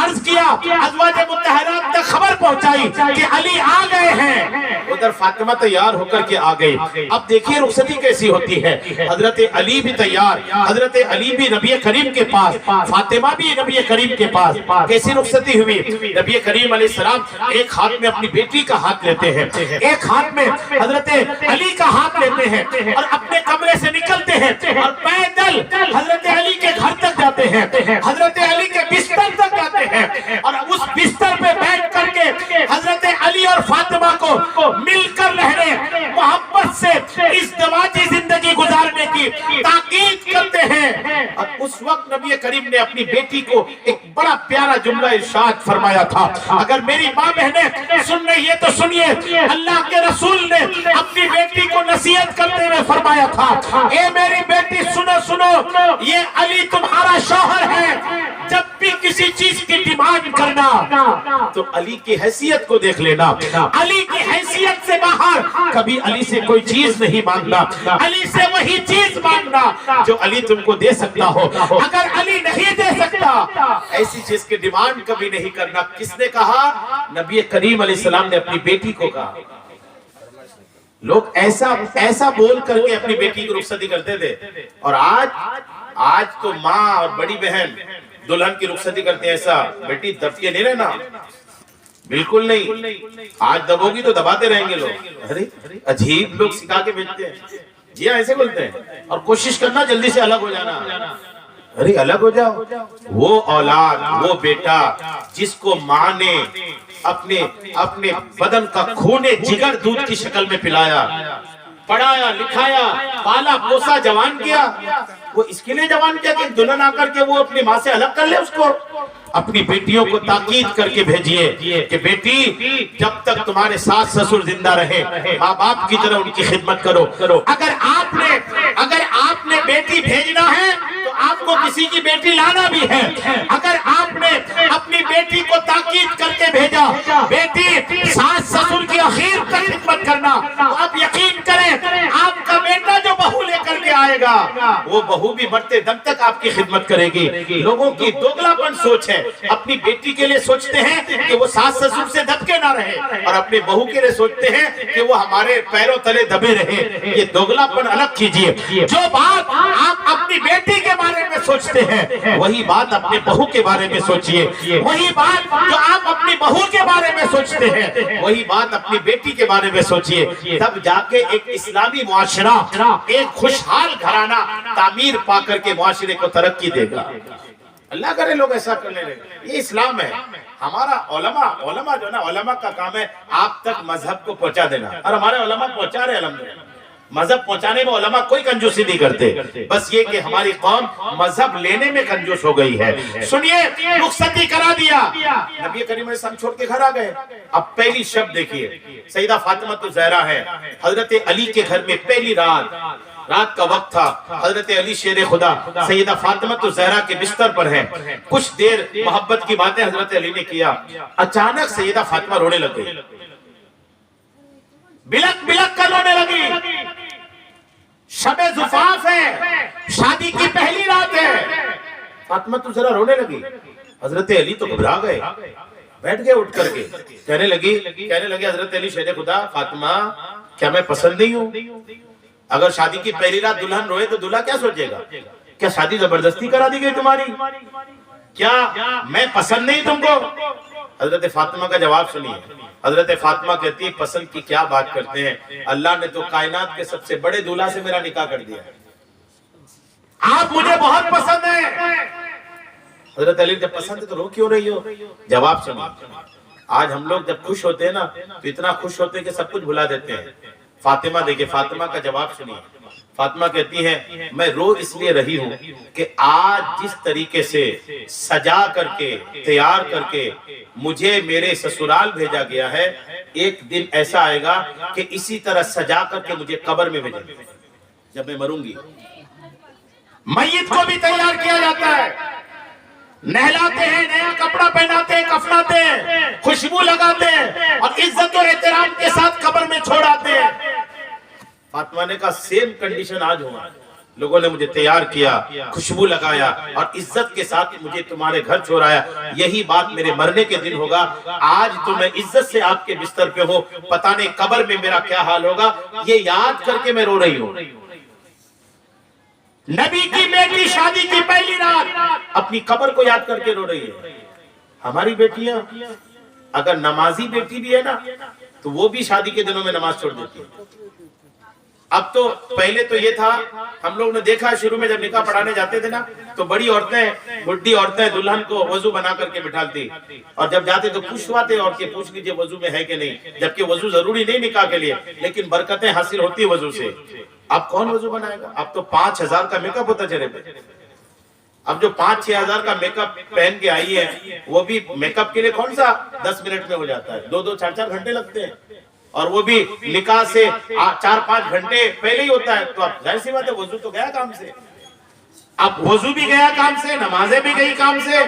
عرض کیا، ازواج مطہرات تک خبر پہنچائی کہ علی آ گئے ہیں. ادھر فاطمہ تیار ہو کر کے آ گئی. اب دیکھیے رخصتی کیسی ہوتی ہے. حضرت علی بھی تیار، حضرت علی بھی نبی کریم کے پاس، فاطمہ بھی نبی کریم کے پاس. کیسی رخصتی ہوئی؟ نبی کریم علیہ السلام ایک ہاتھ میں اپنی بیٹی کا ہاتھ لیتے ہیں، ایک ہاتھ میں حضرت علی کا ہاتھ لیتے ہیں، اور اپنے کمرے سے نکلتے ہیں اور پیدل حضرت علی کے گھر تک جاتے ہیں، حضرت علی کے بستر تک جاتے ہیں، اور اس بستر پہ بیٹھ کر کے حضرت علی اور فاطمہ کو مل کر رہنے، محبت سے ازدواجی زندگی گزارنے کی تاکید کرتے ہیں. اور اس وقت نبی کریم نے اپنی بیٹی کو ایک بڑا پیارا جملہ ارشاد فرمایا تھا. اگر میری ماں بہنیں سن رہی ہے تو سنیے، اللہ کے رسول نے اپنی بیٹی کو نصیحت کرتے ہوئے فرمایا تھا، اے میری بیٹی سنو، یہ علی تمہارا شوہر ہے. جب بھی کسی چیز کی ڈیمانڈ کرنا تو علی کی حیثیت کو دیکھ لینا. علی کی حیثیت سے باہر کبھی علی سے کوئی چیز نہیں مانگنا. علی سے وہی چیز مانگنا جو علی تم کو دے سکتا ہو. اگر علی نہیں دے سکتا ایسی چیز کی ڈیمانڈ کبھی نہیں کرنا. کس نے کہا؟ نبی کریم علیہ السلام نے اپنی بیٹی کو کہا. لوگ ایسا بول کر کے اپنی بیٹی کی رخصتی کرتے تھے. اور آج تو ماں اور بڑی بہن دلہن کی رخصتی کرتے ہیں. ایسا بیٹی دب کے نہیں رہنا، بالکل نہیں. آج دبوگی تو دباتے رہیں گے لوگ. ارے عجیب لوگ سکھا کے بھیجتے ہیں. جی ہاں ایسے بولتے ہیں، اور کوشش کرنا جلدی سے الگ ہو جانا. ارے الگ ہو جاؤ. وہ اولاد، وہ بیٹا جس کو ماں نے اپنے بدن کا خون جگر دودھ کی شکل میں پلایا، پڑھایا لکھایا، پالا پوسا، جوان کیا، وہ اس کے لیے جوان کیا کہ دلہن آ کر کے وہ اپنی ماں سے الگ کر لے اس کو. اپنی بیٹیوں کو تاکید کر کے بھیجیے کہ بیٹی جب تک تمہارے ساس سسر زندہ رہے ماں باپ کی طرح ان کی خدمت کرو. اگر آپ نے بیٹی بھیجنا ہے تو آپ کو کسی کی بیٹی لانا بھی ہے. اگر آپ نے اپنی بیٹی کو تاکید کر کے بھیجا بیٹی ساس سسر کی اخیر تک خدمت کرنا، تو آپ یقین کریں آپ کا بیٹا جو بہو لے کر کے آئے گا وہ بہو بھی مرتے دم تک آپ کی خدمت کرے گی. لوگوں کی دوگلاپن سوچ ہے. اپنی بیٹی کے لیے سوچتے ہیں کہ وہ ساس سسر سے دب کے نہ رہے، اور اپنے بہو کے لیے سوچتے ہیں کہ وہ ہمارے پیروں تلے دبے رہے. یہ دوگلاپن الگ کیجئے. جو بات آپ اپنی بیٹی کے بارے میں سوچتے ہیں وہی بات اپنے بہو کے بارے میں سوچئے. وہی بات جو آپ اپنی بہو کے بارے میں سوچتے ہیں وہی بات اپنی بیٹی کے بارے میں سوچئے. تب جا کے ایک اسلامی معاشرہ، ایک خوشحال گھرانہ تعمیر پا کر کے معاشرے کو ترقی دے گا. اللہ کرے لوگ ایسا کرنے لگے. یہ اسلام ہے. ہمارا علماء جو نا، علماء کا کام ہے آپ تک مذہب کو پہنچا دینا، اور ہمارے علماء پہنچا رہے الحمدللہ. مذہب پہنچانے میں علماء کوئی کنجوسی نہیں کرتے، بس یہ کہ ہماری قوم مذہب لینے میں کنجوس ہو گئی ہے. سنیے، رخصتی کرا دیا، نبی کریم علیہ السلام چھوڑ کے گھر آ گئے. اب پہلی شب دیکھیے، سیدہ فاطمہ الزہرا ہے، حضرت علی کے گھر میں پہلی رات کا وقت تھا. حضرت علی شیر خدا سیدہ فاطمہ الزہرا کے بستر پر ہیں. کچھ دیر محبت کی باتیں حضرت علی نے کیا. اچانک سیدہ فاطمہ رونے لگ گئی، بلک بلک کر رونے لگی. شب زفاف ہے، شادی کی پہلی رات ہے. فاطمہ الزہرا رونے لگی. حضرت علی تو گھبرا گئے، بیٹھ گئے اٹھ کر کے. کہنے لگے حضرت علی شیر خدا، فاطمہ کیا میں پسند نہیں ہوں؟ اگر شادی کی پہلی رات دلہن روئے تو دلہا کیا سوچے گا؟ کیا شادی زبردستی کرا دی گئی تمہاری؟ کیا میں پسند نہیں تم کو؟ حضرت فاطمہ کا جواب سنیے. حضرت فاطمہ کہتی ہے پسند کی کیا بات کرتے ہیں، اللہ نے تو کائنات کے سب سے بڑے دلہا سے میرا نکاح کر دیا. آپ مجھے بہت پسند ہیں. حضرت علی جب پسند ہے تو رو کیوں رہی ہو؟ جواب سنیے. آج ہم لوگ جب خوش ہوتے ہیں نا تو اتنا خوش ہوتے ہیں کہ سب کچھ بھلا دیتے ہیں. فاطمہ دیکھیں، فاطمہ کا جواب سنیے. فاطمہ کہتی ہے میں رو اس لیے رہی ہوں کہ آج جس طریقے سے سجا کر کے تیار کر کے مجھے میرے سسرال بھیجا گیا ہے، ایک دن ایسا آئے گا کہ اسی طرح سجا کر کے مجھے قبر میں بھیجیں گے. جب میں مروں گی میت کو بھی تیار کیا جاتا ہے، نہلاتے ہیں، نیا کپڑا پہناتے ہیں، کفناتے ہیں، خوشبو لگاتے ہیں اور عزت و احترام کے ساتھ قبر میں چھوڑاتے ہیں. فاطمہ نے کہا سیم کنڈیشن آج ہوا. لوگوں نے مجھے تیار کیا، خوشبو لگایا اور عزت کے ساتھ مجھے تمہارے گھر چھوڑایا. یہی بات میرے مرنے کے دن ہوگا. آج تو میں عزت سے آپ کے بستر پہ ہوں، پتہ نہیں قبر میں میرا کیا حال ہوگا. یہ یاد کر کے میں رو رہی ہوں. نبی کی بیٹی شادی کی پہلی رات اپنی قبر کو یاد کر کے رو رہی ہے. ہماری بیٹیاں اگر نمازی بیٹی بھی ہے نا تو وہ بھی شادی کے دنوں میں نماز چھوڑ دیتی ہے. اب تو پہلے تو یہ تھا، ہم لوگ نے دیکھا شروع میں جب نکاح پڑھانے جاتے تھے نا تو بڑی عورتیں، بڈھی عورتیں دلہن کو وضو بنا کر کے بٹھالتی اور جب جاتے تو پوچھواتے اور کہ پوچھ لیجئے وضو میں ہے کہ نہیں، جبکہ وضو ضروری نہیں نکاح کے لیے لیکن برکتیں حاصل ہوتی وضو سے. اب کون وضو بنائے گا؟ اب تو 5,000 کا میک اپ ہوتا چلے پہ. اب جو 5-6 ہزار کا میک اپ پہن کے آئی ہے وہ بھی میک اپ کے لیے کون سا 10 منٹ میں ہو جاتا ہے، 2-4 گھنٹے لگتے ہیں اور وہ بھی نکاح سے 4-5 گھنٹے پہلے ہی ہوتا ہے. تو اب ظاہر سی بات ہے وضو تو گیا کام سے. اب وضو بھی گیا کام سے، نمازیں بھی گئی کام سے.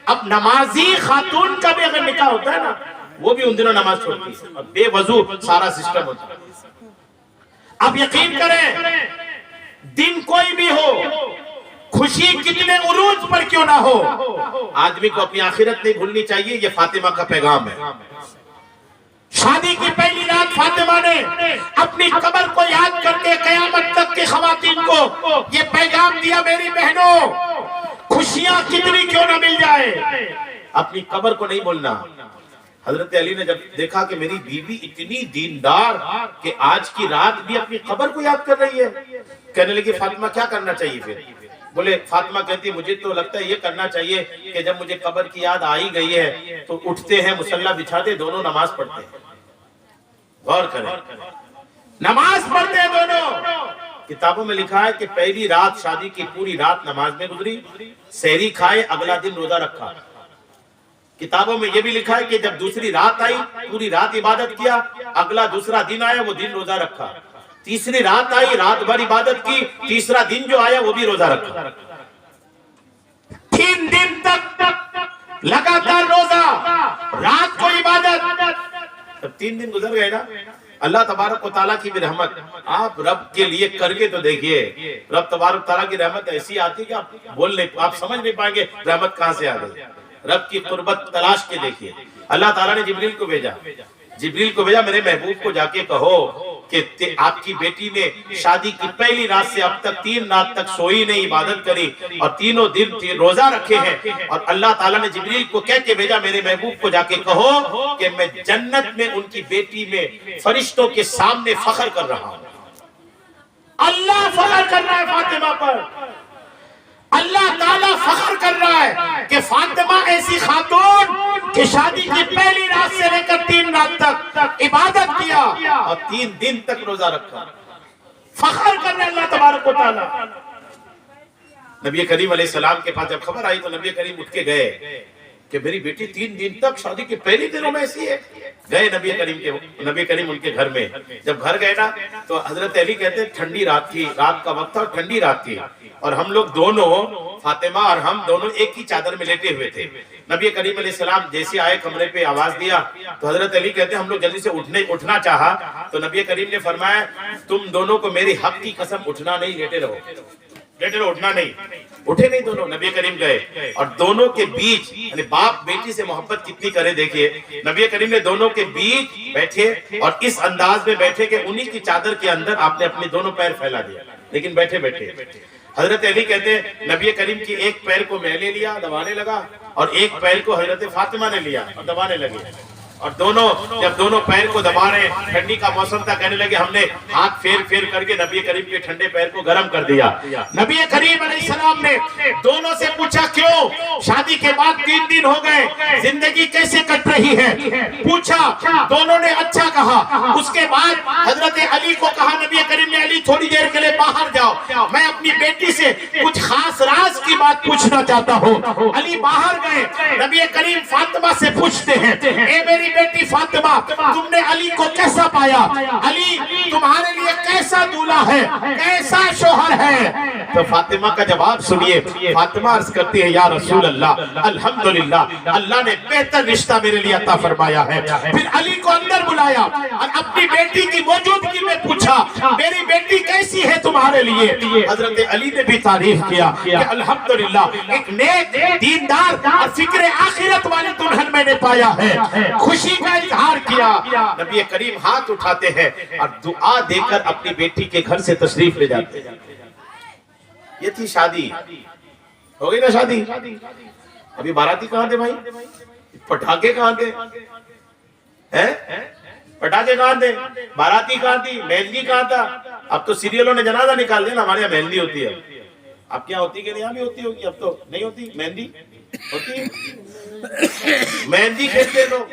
اب نمازی خاتون کا بھی اگر نکاح ہوتا ہے نا وہ بھی ان دنوں نماز چھوڑتی ہے اور بے وضو سارا سسٹم ہوتا ہے. اب یقین کریں دن کوئی بھی ہو، خوشی کتنے عروج پر کیوں نہ ہو، آدمی کو اپنی آخرت نہیں بھولنی چاہیے. یہ فاطمہ کا پیغام ہے. شادی کی پہلی رات فاطمہ نے اپنی قبر کو یاد کر کے قیامت تک کی خواتین کو یہ پیغام دیا، میری بہنوں خوشیاں کتنی کیوں نہ مل جائے، اپنی قبر کو نہیں بھولنا. حضرت علی نے جب دیکھا کہ میری بیوی اتنی دیندار کہ آج کی رات بھی اپنی قبر کو یاد کر رہی ہے، کہنے لگی فاطمہ کیا کرنا چاہیے پھر؟ بولے فاطمہ کہتی مجھے تو لگتا ہے یہ کرنا چاہیے کہ جب مجھے قبر کی یاد آئی گئی ہے تو اٹھتے ہیں، مصلی بچھاتے دونوں نماز پڑھتے ہیں۔ غور کریں، نماز پڑھتے ہیں دونوں۔ کتابوں میں لکھا ہے کہ پہلی رات شادی کی پوری رات نماز میں گزری، سحری کھائے، اگلا دن روزہ رکھا۔ کتابوں میں یہ بھی لکھا ہے کہ جب دوسری رات آئی پوری رات عبادت کیا، اگلا دوسرا دن آیا وہ دن روزہ رکھا، تیسری رات آئی رات بھر عبادت کی، تیسرا دن جو آیا وہ بھی روزہ رکھا۔ 3 دن تک لگاتار روزہ، رات کو عبادت۔ جب 3 دن گزر گئے نا، اللہ تبارک و تعالیٰ کی بھی رحمت، آپ رب کے لیے کر کے تو دیکھیے، رب تبارک و تعالیٰ کی رحمت ایسی آتی کہ آپ سمجھ نہیں پائیں گے رحمت کہاں سے آ گئی۔ رب کی قربت تلاش کے دیکھیے، اللہ تعالیٰ نے جبریل کو بھیجا، میرے محبوب کو جا کے کہو کہ آپ کی بیٹی نے شادی کی پہلی رات سے اب تک 3 رات تک سوئی نہیں، عبادت کری اور تینوں دن روزہ رکھے ہیں، اور اللہ تعالیٰ نے جبریل کو کہہ کے بھیجا میرے محبوب کو جا کے کہو کہ میں جنت میں ان کی بیٹی میں فرشتوں کے سامنے فخر کر رہا ہوں۔ اللہ فخر کر رہا ہے فاطمہ پر، اللہ تعالیٰ فخر کر رہا ہے کہ فاطمہ ایسی خاتون کہ شادی کی پہلی رات سے لے کر 3 رات تک عبادت کیا اور 3 دن تک روزہ رکھا، فخر کر رہا ہے اللہ تبارک و تعالیٰ۔ نبی کریم علیہ السلام کے پاس جب خبر آئی تو نبی کریم اٹھ کے گئے کہ میری بیٹی 3 دن تک شادی کے پہلی دنوں میں ایسی ہے۔ گئے نبی کریم ان کے گھر میں، جب گھر گئے نا تو حضرت علی کہتے ہیں ٹھنڈی رات تھی، رات کا وقت تھا اور ٹھنڈی رات تھی، اور ہم لوگ دونوں فاطمہ اور ہم دونوں ایک ہی چادر میں لیٹے ہوئے تھے۔ نبی کریم علیہ السلام جیسے آئے کمرے پہ آواز دیا تو حضرت علی کہتے ہیں ہم لوگ جلدی سے اٹھنا چاہا تو نبی کریم نے فرمایا تم دونوں کو میری حق کی قسم اٹھنا نہیں، لیٹے رہو، اٹھنا نہیں۔ اٹھے نہیں دونوں، نبی کریم گئے اور دونوں کے بیچ، یعنی باپ بیٹی سے محبت کتنی کرے دیکھیے، نبی کریم نے دونوں کے بیچ بیٹھے اور اس انداز میں بیٹھے کہ انہی کی چادر کے اندر آپ نے اپنے دونوں پیر پھیلا دیا، لیکن بیٹھے بیٹھے۔ حضرت علی کہتے ہیں نبی کریم کی ایک پیر کو میں لے لیا، دبانے لگا، اور ایک پیر کو حضرت فاطمہ نے لیا اور دبانے لگے، اور جب دونوں پیر کو دبا رہے، ٹھنڈی کا موسم تھا، کہنے لگے ہم نے ہاتھ پھیر کر کے نبی کریم کے ٹھنڈے پیر کو گرم کر دیا۔ نبی کریم علیہ السلام نے دونوں سے پوچھا کیوں؟ شادی کے بعد 3 دن ہو گئے، زندگی کیسے کٹ رہی ہے؟ پوچھا، دونوں نے اچھا کہا۔ اس کے بعد حضرت علی کو کہا نبی کریم نے علی تھوڑی دیر کے لیے باہر جاؤ، میں اپنی بیٹی سے کچھ خاص راز کی بات پوچھنا چاہتا ہوں۔ علی باہر گئے، نبی کریم فاطمہ سے پوچھتے ہیں اے میری بیٹی فاطمہ تم نے علی کو کیسا پایا؟ علی تمہارے لیے کیسا دولہا ہے، کیسا شوہر ہے؟ تو فاطمہ کا جواب سنیے، فاطمہ عرض کرتی ہے یا رسول اللہ الحمدللہ اللہ نے بہتر رشتہ میرے لیے عطا فرمایا ہے۔ پھر علی کو اندر بلایا اور اپنی بیٹی کی موجودگی میں پوچھا میری بیٹی کیسی ہے تمہارے لیے؟ حضرت علی نے بھی تعریف کیا کہ الحمدللہ ایک نیک دیندار اور فکر آخرت والی دلہن میں نے پایا ہے۔ خوشی کا اظہار کیا۔ نبی کریم ہاتھ اٹھاتے ہیں اور دعا دے کر اپنی بیٹی کے گھر سے تشریف لے جاتے ہیں۔ یہ تھی شادی، ہو گئی نا شادی؟ ابھی باراتی کہاں تھے بھائی؟ پٹاخے کہاں تھے؟ پٹاخے کہاں تھے؟ باراتی کہاں تھی؟ مہندی کہاں تھا؟ اب تو سیریلوں نے جنازہ نکال دیا نا، ہمارے یہاں مہندی ہوتی ہے۔ اب کیا ہوتی کہ نہیں؟ یہاں بھی ہوتی ہوگی، اب تو نہیں ہوتی مہندی ہوتی ہے؟ مہندی کہتے لوگ،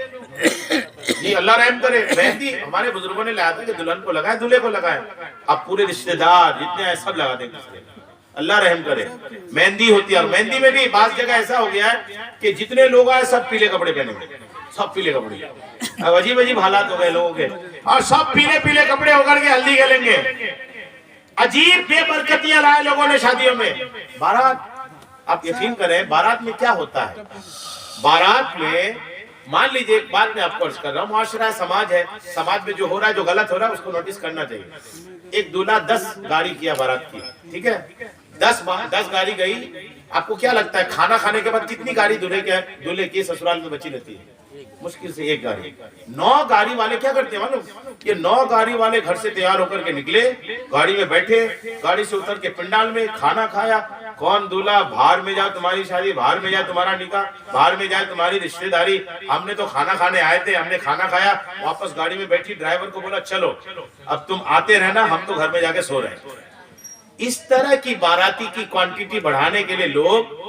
جی اللہ رحم کرے، مہندی ہمارے بزرگوں نے لایا تھا کہ دلہن کو لگائے، دولہے کو لگائے، اب پورے رشتہ دار جتنے ہیں سب لگا دیں گے، اللہ رحم کرے۔ مہندی ہوتی ہے، اور مہندی میں بھی بعض جگہ ایسا ہو گیا ہے کہ جتنے لوگ آئے سب پیلے کپڑے پہنے گے، سب پیلے کپڑے، اب عجیب عجیب حالات ہو گئے لوگوں کے، اور سب پیلے پیلے کپڑے ہو کر کے ہلدی کھیلیں گے۔ عجیب بے برکتیاں لائے لوگوں نے شادیوں میں۔ بارات، آپ یقین کریں بارات میں کیا ہوتا ہے؟ بارات میں مان لیجئے ایک بات میں آپ کو عرض کر رہا ہوں، معاشرہ سماج ہے، سماج میں جو ہو رہا ہے، جو غلط ہو رہا ہے اس کو نوٹس کرنا چاہیے۔ ایک دولہا 10 گاڑی کیا بارات کی، ٹھیک ہے، 10 گاڑی گئی، آپ کو کیا لگتا ہے کھانا کھانے کے بعد کتنی گاڑی دولہے کی سسرال میں بچی رہتی ہے؟ مشکل سے 1 گاڑی۔ 9 گاڑی والے کیا کرتے ہیں معلوم؟ یہ 9 گاڑی والے گھر سے تیار ہو کر کے نکلے، گاڑی میں بیٹھے، گاڑی سے اتر کے پنڈال میں کھانا کھایا، کون دولہا؟ باہر میں جائے تمہاری شادی، باہر میں جائے تمہارا نکاح، باہر میں جائے تمہاری رشتہ داری. ہم نے تو کھانا کھانے آئے تھے، ہم نے کھانا کھایا، واپس گاڑی میں بیٹھی، ڈرائیور کو بولا چلو اب تم آتے رہنا، ہم تو گھر میں جا کے سو رہے ہیں. اس طرح کی باراتی کی کوانٹیٹی بڑھانے کے لیے لوگ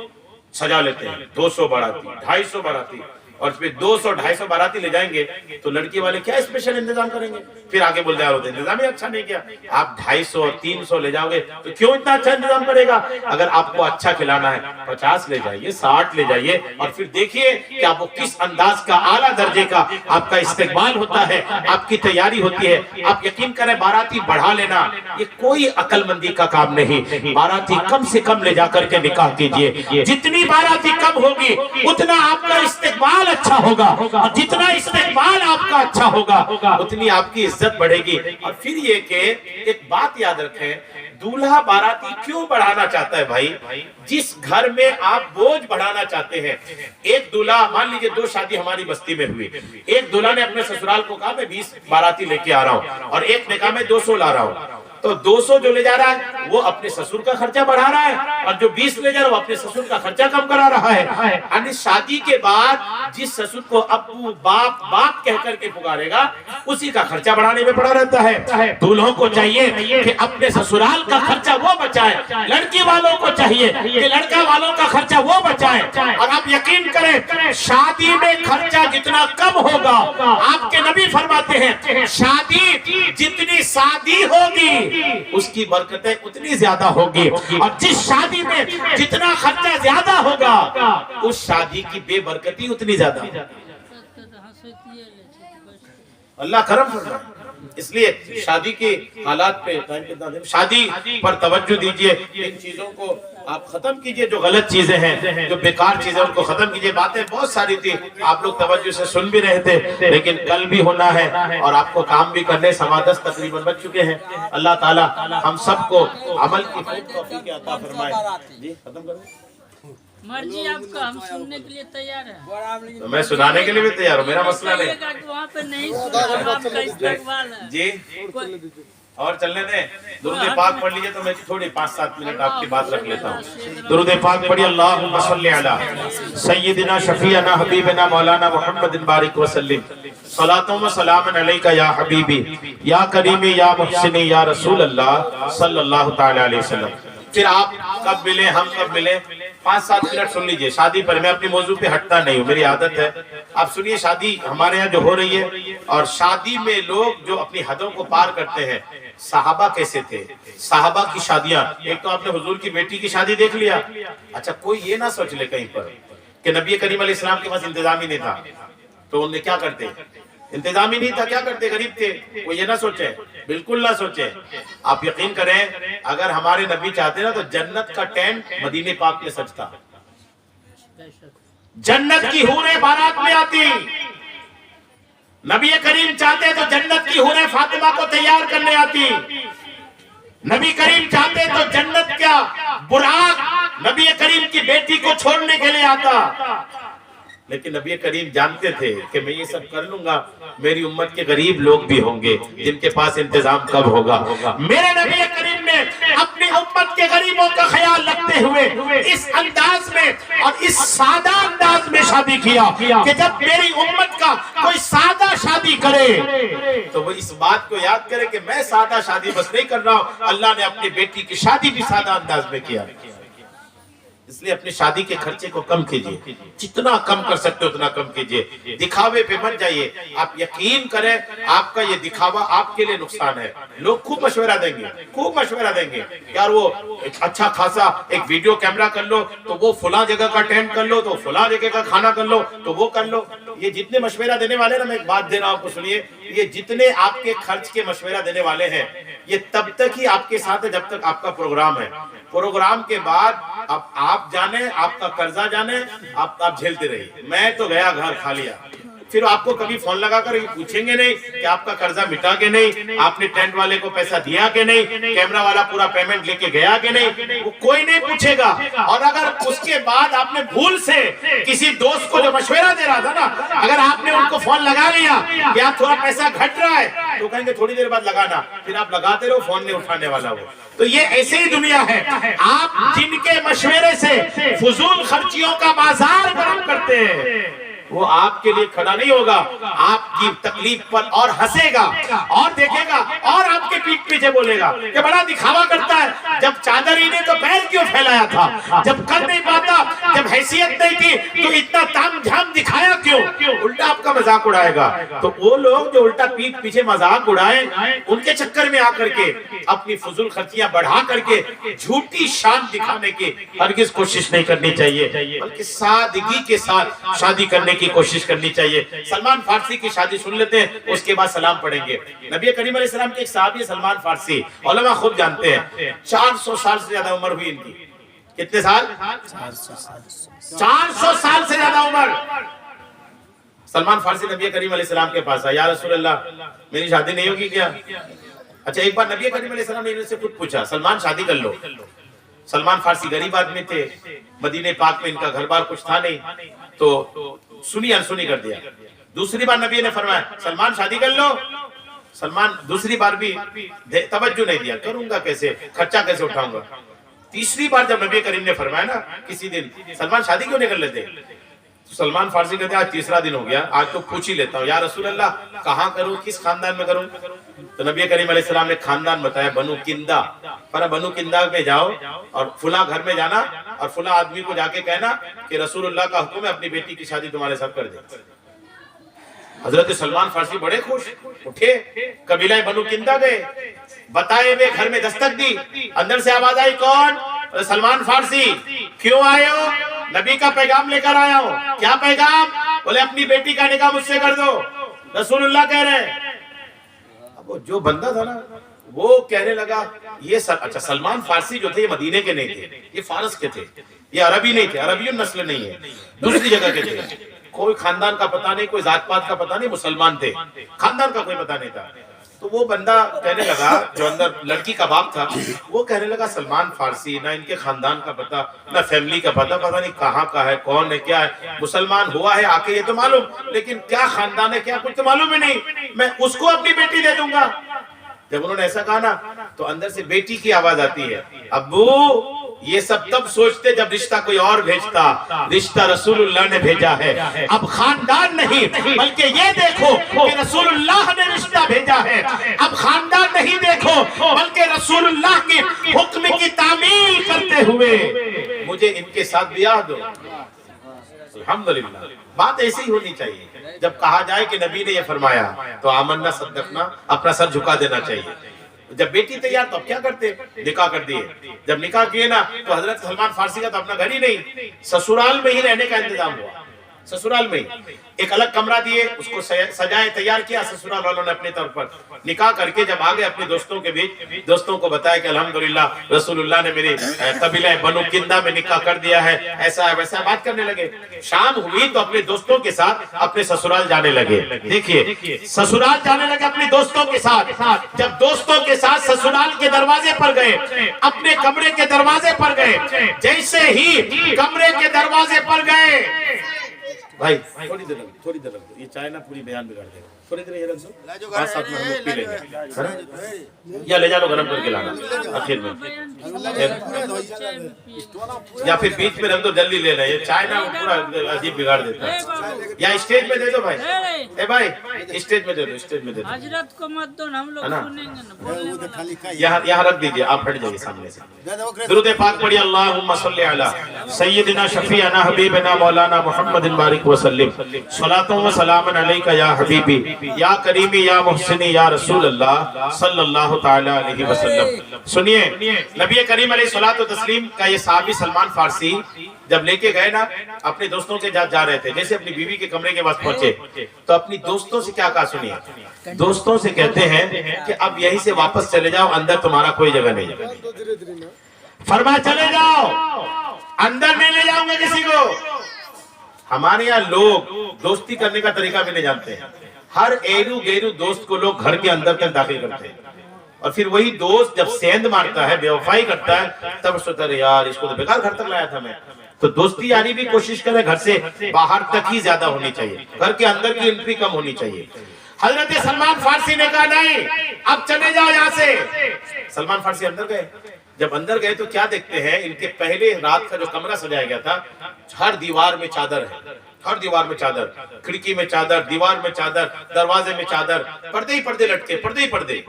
سجا لیتے ہیں 200 باراتی، 250 باراتی، اور پھر 200 250 باراتی لے جائیں گے تو لڑکی والے کیا اسپیشل انتظام کریں گے؟ پھر آگے بول جائے ہوتے انتظام ہی اچھا نہیں کیا. آپ 250 اور 300 لے جاؤ گے تو کیوں اتنا اچھا انتظام کرے گا؟ اگر آپ کو اچھا کھلانا ہے 50 لے جائیے، 60 لے جائیے، اور پھر دیکھیے کہ آپ کو کس انداز کا اعلیٰ درجے کا آپ کا استقبال ہوتا ہے، آپ کی تیاری ہوتی ہے. آپ یقین کریں باراتی بڑھا لینا یہ کوئی عقل مندی کا کام نہیں. باراتی کم سے کم لے جا کر کے نکاح کیجئے. جتنی باراتی کم ہوگی اتنا آپ کا استقبال اچھا ہوگا، اور جتنا استقبال آپ کا اچھا ہوگا اتنی آپ کی عزت بڑھے گی. اور پھر یہ کہ ایک بات یاد رکھیں، دولہا باراتی کیوں بڑھانا چاہتا ہے بھائی؟ جس گھر میں آپ بوجھ بڑھانا چاہتے ہیں. ایک دولہا، مان لیجئے 2 شادی ہماری بستی میں ہوئی، ایک دولہا نے اپنے سسرال کو کہا میں 20 باراتی لے کے آ رہا ہوں، اور ایک نے کہا میں 200 لا رہا ہوں. تو 200 جو لے جا رہا ہے وہ اپنے سسر کا خرچہ بڑھا رہا ہے، اور جو 20 لے جا رہا ہے وہ اپنے سسر کا خرچہ کم کرا رہا ہے. یعنی شادی کے بعد جس سسر کو ابو باپ باپ کہہ کر کے پکارے گا اسی کا خرچہ بڑھانے میں پڑا رہتا ہے. دولہوں کو چاہیے کہ اپنے سسرال کا خرچہ وہ بچائے، لڑکی والوں کو چاہیے کہ لڑکا والوں کا خرچہ وہ بچائے. اور آپ یقین کریں شادی میں خرچہ جتنا کم ہوگا، آپ کے نبی فرماتے ہیں شادی جتنی سادی ہوگی اس کی برکتیں اتنی زیادہ ہوگی، اور جس شادی میں جتنا خرچہ زیادہ ہوگا اس شادی کی بے برکتی اتنی زیادہ. اللہ کرم فرمائے. اس لیے شادی کے حالات پہ شادی پر توجہ دیجئے. ان چیزوں کو آپ ختم کیجئے، جو غلط چیزیں ہیں، جو بیکار چیزیں ان کو ختم کیجئے. باتیں بہت ساری تھی، آپ لوگ توجہ سے سن بھی رہے تھے، لیکن کل بھی ہونا ہے اور آپ کو کام بھی کرنے. 10:15 تقریباً بج چکے ہیں. اللہ تعالی ہم سب کو عمل کی توفیق عطا فرمائے. جی ختم کریں. مرضی آپ کا، ہم سننے کے لیے تیار ہیں. تو میں سنانے کے لیے بھی تیار ہوں، میرا مسئلہ نہیں. وہاں پہ نہیں سنا، آپ کا استقبال ہے. جی اور چلنے دیں. درود پاک پڑھ لیجئے تو میں تھوڑی 5-7 منٹ آپ کی بات رکھ لیتا ہوں. درود پاک پڑھیے. اللہم صلی علی سیدنا شفیعنا حبیبنا مولانا محمد بارک وسلم. صلاۃ و سلام علیکہ یا حبیبی یا کریمی یا محسنی یا رسول اللہ صلی اللہ تعالی علیہ وسلم. پھر آپ کب ملے، ہم کب ملے، 5-7 منٹ سن لیجئے. شادی پر میں اپنی موضوع پہ ہٹتا نہیں ہوں، میری عادت ہے. آپ سنیے شادی ہمارے یہاں جو ہو رہی ہے، اور شادی میں لوگ جو اپنی حدوں کو پار کرتے ہیں. صحابہ کیسے تھے، صحابہ کی شادیاں. ایک تو آپ نے حضور کی بیٹی کی شادی دیکھ لیا. اچھا کوئی یہ نہ سوچ لے کہیں پر کہ نبی کریم علیہ السلام کے پاس انتظام ہی نہیں تھا تو انہیں کیا کرتے، انتظام ہی نہیں تھا کیا کرتے، غریب تھے. وہ یہ نہ سوچے، بالکل نہ سوچے. آپ یقین کریں اگر ہمارے نبی چاہتے نا تو جنت کا ٹینٹ مدینے پاک میں سجتا، جنت کی حوریں بارات میں آتی. نبی کریم چاہتے تو جنت کی حوریں فاطمہ کو تیار کرنے آتی. نبی کریم چاہتے تو جنت کیا براق نبی کریم کی بیٹی کو چھوڑنے کے لیے آتا. لیکن نبی کریم جانتے تھے کہ میں یہ سب کر لوں گا، میری امت کے غریب لوگ بھی ہوں گے جن کے پاس انتظام کب ہوگا. میرے نبی کریم نے اپنی امت کے غریبوں کا خیال رکھتے ہوئے اس انداز میں اور اس سادہ انداز میں شادی کیا کہ جب میری امت کا کوئی سادہ شادی کرے تو وہ اس بات کو یاد کرے کہ میں سادہ شادی بس نہیں کر رہا ہوں، اللہ نے اپنی بیٹی کی شادی بھی سادہ انداز میں کیا. اس لیے اپنی شادی کے خرچے کو کم کیجئے، جتنا کم کر سکتے اتنا کم کیجئے. دکھاوے پہ مت جائیے. آپ یقین کریں آپ کا یہ دکھاوا آپ کے لیے نقصان ہے. لوگ خوب مشورہ دیں گے، خوب مشورہ دیں گے، یار وہ اچھا خاصا ایک ویڈیو کیمرہ کر لو تو وہ فلاں جگہ کا ٹینٹ کر لو تو فلاں جگہ کا کھانا کر لو تو وہ کر لو. یہ جتنے مشورہ دینے والے نا، میں ایک بات دے رہا ہوں آپ کو سنیے، یہ جتنے آپ کے خرچ کے مشورہ دینے والے ہیں یہ تب تک ہی آپ کے ساتھ ہے جب تک آپ کا پروگرام ہے. پروگرام کے بعد اب آپ جانے، آپ کا قرضہ جانے، آپ جھیلتے رہیے. میں تو گیا گھر کھا لیا، پھر آپ کو کبھی فون لگا کر پوچھیں گے نہیں کہ آپ کا قرضہ مٹا کے نہیں، آپ نے ٹینٹ والے کو پیسہ دیا کہ نہیں، کیمرہ والا پورا پیمنٹ لے کے گیا کہ نہیں، وہ کوئی نہیں پوچھے گا۔ اور اگر اس کے بعد آپ نے بھول سے کسی دوست کو جو مشورہ دے رہا تھا نا، اگر آپ نے ان کو فون لگا لیا کہ آپ تھوڑا پیسہ گھٹ رہا ہے، تو کہیں گے تھوڑی دیر بعد لگانا، پھر آپ لگاتے رہو، فون نہیں اٹھانے والا ہو۔ تو یہ ایسے ہی دنیا ہے، آپ جن کے مشورے سے فضول خرچیوں کا بازار گرم کرتے ہیں، وہ آپ کے لیے کھڑا نہیں ہوگا، آپ کی تکلیف پر اور ہنسے گا اور دیکھے گا اور آپ کے پیٹ پیچھے بولے گا کہ بڑا دکھاوا کرتا ہے، جب چادر ہی نے تو پیر کیوں پھیلایا تھا، جب کر نہیں پاتا، جب حیثیت نہیں تھی تو اتنا تام جھام دکھایا کیوں، الٹا آپ کا مذاق اڑائے گا۔ تو وہ لوگ جو الٹا پیٹ پیچھے مذاق اڑائیں، ان کے چکر میں آ کر کے اپنی فضول خرچیاں بڑھا کر کے جھوٹی شان دکھانے کی ہرگز کوشش نہیں کرنی چاہیے، بلکہ سادگی کے ساتھ شادی کرنے کی کوشش کرنی چاہیے۔ سلمان فارسی کی شادی سن لیتے ہیں، اس کے بعد سلام پڑھیں گے۔ نبی کریم علیہ السلام کے ایک صحابی سلمان فارسی، علماء خود جانتے ہیں 400 سال سے زیادہ عمر ہوئی ان کی۔ کتنے سال؟ 400 سال سے زیادہ عمر۔ سلمان فارسی نبی کریم علیہ السلام کے پاس آیا، یا رسول اللہ میری شادی نہیں ہوگی کیا؟ اچھا ایک بار نبی کریم علیہ السلام نے ان سے خود پوچھا، سلمان شادی کر لو۔ سلمان فارسی غریب آدمی تھے، مدینہ پاک میں ان کا گھر بار کچھ تھا نہیں، تو سنی انسنی کر دیا۔ دوسری بار نبی نے فرمایا سلمان شادی کر لو۔ سلمان دوسری بار بھی توجہ نہیں دیا، کروں گا کیسے، خرچہ کیسے اٹھاؤں گا۔ تیسری بار جب نبی کریم نے فرمایا نا کسی دن سلمان شادی کیوں نہیں کر لیتے، تو سلمان فارسی کہتے ہیں آج تیسرا دن ہو گیا، آج تو پوچھ ہی لیتا ہوں یا رسول اللہ کہاں کروں، کس خاندان میں کروں۔ تو نبی کریم علیہ السلام نے خاندان بتایا، بنو کندہ۔ پر بنو کندہ میں جاؤ اور فلاں گھر میں جانا اور فلاں آدمی کو جا کے کہنا کہ رسول اللہ کا حکم ہے اپنی بیٹی کی شادی تمہارے ساتھ کر دے۔ حضرت سلمان فارسی بڑے خوش اٹھے، قبیلہ بنو کندہ گئے، بتائے ہوئے گھر میں دستک دی، اندر سے آواز آئی کون؟ سلمان فارسی۔ کیوں آئے ہو؟ نبی کا پیغام لے کر آیا ہوں۔ کیا پیغام؟ بولے اپنی بیٹی کا نکاح مجھ سے کر دو، رسول اللہ کہہ رہے ہیں۔ اب وہ جو بندہ تھا نا وہ کہنے لگا یہ اچھا سلمان فارسی جو تھے یہ مدینے کے نہیں تھے، یہ فارس کے تھے، یہ عربی نہیں تھے، عربی نسل نہیں ہے، دوسری جگہ کے تھے، کوئی خاندان کا پتہ نہیں، کوئی ذات پات کا پتہ نہیں، مسلمان تھے، خاندان کا کوئی پتہ نہیں تھا۔ تو وہ بندہ کہنے لگا جو اندر لڑکی کا باپ تھا، وہ کہنے لگا سلمان فارسی، نہ ان کے خاندان کا پتہ، نہ فیملی کا پتہ نہیں کہاں کا ہے، کون ہے، کیا ہے، مسلمان ہوا ہے آ کے یہ تو معلوم، لیکن کیا خاندان ہے کیا کچھ تو معلوم ہی نہیں، میں اس کو اپنی بیٹی دے دوں گا۔ جب انہوں نے ایسا کہا نا تو اندر سے بیٹی کی آواز آتی ہے، ابو یہ سب تب سوچتے جب رشتہ کوئی اور بھیجتا، رشتہ رسول اللہ نے بھیجا ہے، اب خاندان نہیں بلکہ یہ دیکھو کہ رسول اللہ نے رشتہ بھیجا ہے، اب خاندان نہیں دیکھو بلکہ رسول اللہ کے حکم کی تعمیل کرتے ہوئے مجھے ان کے ساتھ بیاہ دو۔ الحمدللہ بات ایسی ہی ہونی چاہیے، جب کہا جائے کہ نبی نے یہ فرمایا تو آمنا صدقنا، اپنا سر جھکا دینا چاہیے۔ جب بیٹی تیار تو اب کیا کرتے، نکاح کر دیے۔ جب نکاح کیے نا تو حضرت سلمان فارسی کا تو اپنا گھر ہی نہیں، سسرال میں ہی رہنے کا انتظام ہوا، سسرال میں ایک الگ کمرہ دیے، اس کو سجائے تیار کیا، سسرال والوں نے اپنے طور پر نکاح کر کے جب آگے اپنے دوستوں کے بیچ، دوستوں کو بتایا کہ الحمدللہ رسول اللہ نے میرے قبیلہ بنو کندہ میں نکاح کر دیا ہے، ایسا ہے ویسا، بات کرنے لگے۔ شام ہوئی تو اپنے دوستوں کے ساتھ اپنے سسرال جانے لگے۔ دیکھیے سسرال جانے لگے اپنے دوستوں کے ساتھ، جب دوستوں کے ساتھ سسرال کے دروازے پر گئے، اپنے کمرے کے دروازے پر گئے، جیسے ہی کمرے کے دروازے پر گئے، بھائی تھوڑی دیر رکھ دو، یہ چائے نا پوری بیان بگاڑ دے گا، تھوڑی دیر یہ رکھ دو، بات ساتھ میں ہم لوگ پی لیں گے، یا لے جاؤ گرم کر کے لانا آخر میں، یا پھر بیچ میں رکھ دو جلدی لے لیں، یہ چائے نا پورا عجیب بگاڑ دیتا ہے، یا اسٹیج میں دے دو بھائی، اے بھائی اسٹیج میں دے دو، اسٹیج میں دے دو، حضرت کو مت دو، ہم لوگ سنیں گے نا، یہاں رکھ دیجئے، آپ ہٹ جائیے سامنے سے۔ درود پاک پڑھیے، اللہم صلی علی سیدنا شفیعنا حبیبنا مولانا محمد بارک وسلم، صلاۃ و سلام علیکہ یا حبیبی یا کریمی یا محسنی یا رسول اللہ صلی اللہ تعالی علیہ وسلم۔ سنیے نبی کریم علیہ الصلوۃ والتسلیم کا یہ صحابی سلمان فارسی جب لے کے گئے نا اپنے دوستوں کے ساتھ جا رہے تھے، جیسے اپنی بیوی کے کمرے کے پاس پہنچے تو اپنی دوستوں سے کیا کہا سنیے، دوستوں سے کہتے ہیں کہ اب یہیں سے واپس چلے جاؤ، اندر تمہارا کوئی جگہ نہیں، فرمایا چلے جاؤ، اندر نہیں لے جاؤں گا کسی کو، ہمارے یہاں لوگ دوستی کرنے کا طریقہ بھی نہیں جانتے ہیں. ہر ایرو گیرو دوست کو لوگ گھر کے اندر تک داخل کرتے ہیں, اور پھر وہی دوست جب سیند مارتا ہے, بے وفائی کرتا ہے, تب سوچتا ہے یار اس کو تو بیکار گھر تک لایا تھا میں. تو دوستی یاری بھی کوشش کرے گھر سے باہر تک ہی زیادہ ہونی چاہیے, گھر کے اندر کی انٹری کم ہونی چاہیے. حضرت سلمان فارسی نے کہا نہیں, اب چلے جاؤ یہاں سے. سلمان فارسی اندر گئے. جب اندر گئے تو کیا دیکھتے ہیں, ان کے پہلے رات کا جو کمرہ سجایا گیا تھا, ہر دیوار میں چادر ہے, ہر دیوار میں چادر, کھڑکی میں چادر, دیوار میں چادر, دروازے میں چادر, پردے ہی پردے لٹکے, پردے ہی پردے.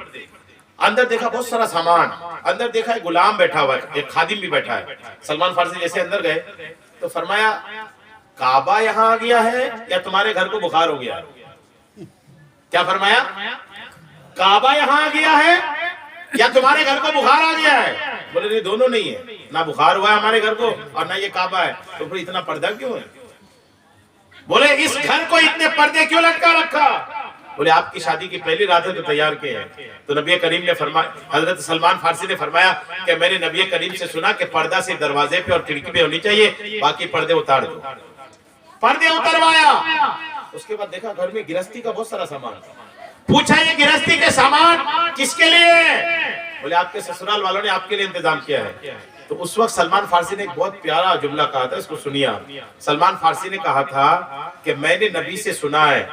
اندر دیکھا بہت سارا سامان, اندر دیکھا ایک غلام بیٹھا ہوا ہے, ایک خادم بھی بیٹھا ہے. سلمان فارسی جیسے اندر گئے تو فرمایا کعبہ یہاں آ گیا ہے یا تمہارے گھر کو بخار ہو گیا ہے؟ کیا فرمایا؟ کعبہ یہاں آ گیا ہے یا تمہارے گھر کو بخار آ گیا ہے؟ بولے نہیں, دونوں نہیں ہے, نہ بخار ہوا ہے ہمارے گھر کو اور نہ یہ کعبہ ہے. تو پھر اتنا پردہ کیوں ہے؟ بولے اس گھر کو اتنے پردے کیوں لٹکا رکھا؟ بولے آپ کی شادی کی پہلی رات ہے تو تیار کیے ہیں. تو نبی کریم نے فرمایا, حضرت سلمان فارسی نے فرمایا کہ میں نے نبی کریم سے سنا کہ پردہ صرف دروازے پہ اور کھڑکی پہ ہونی چاہیے, باقی پردے اتار دو. پردے اتروایا. اس کے بعد دیکھا گھر میں گرہستی کا بہت سارا سامان. پوچھا یہ گرہستی کے سامان کس کے لیے؟ بولے آپ کے سسرال والوں نے آپ کے لیے انتظام کیا ہے. تو اس وقت سلمان فارسی نے ایک بہت پیارا جملہ کہا تھا, اس کو سنیا. سلمان فارسی نے کہا تھا کہ میں نے نبی سے سنا ہے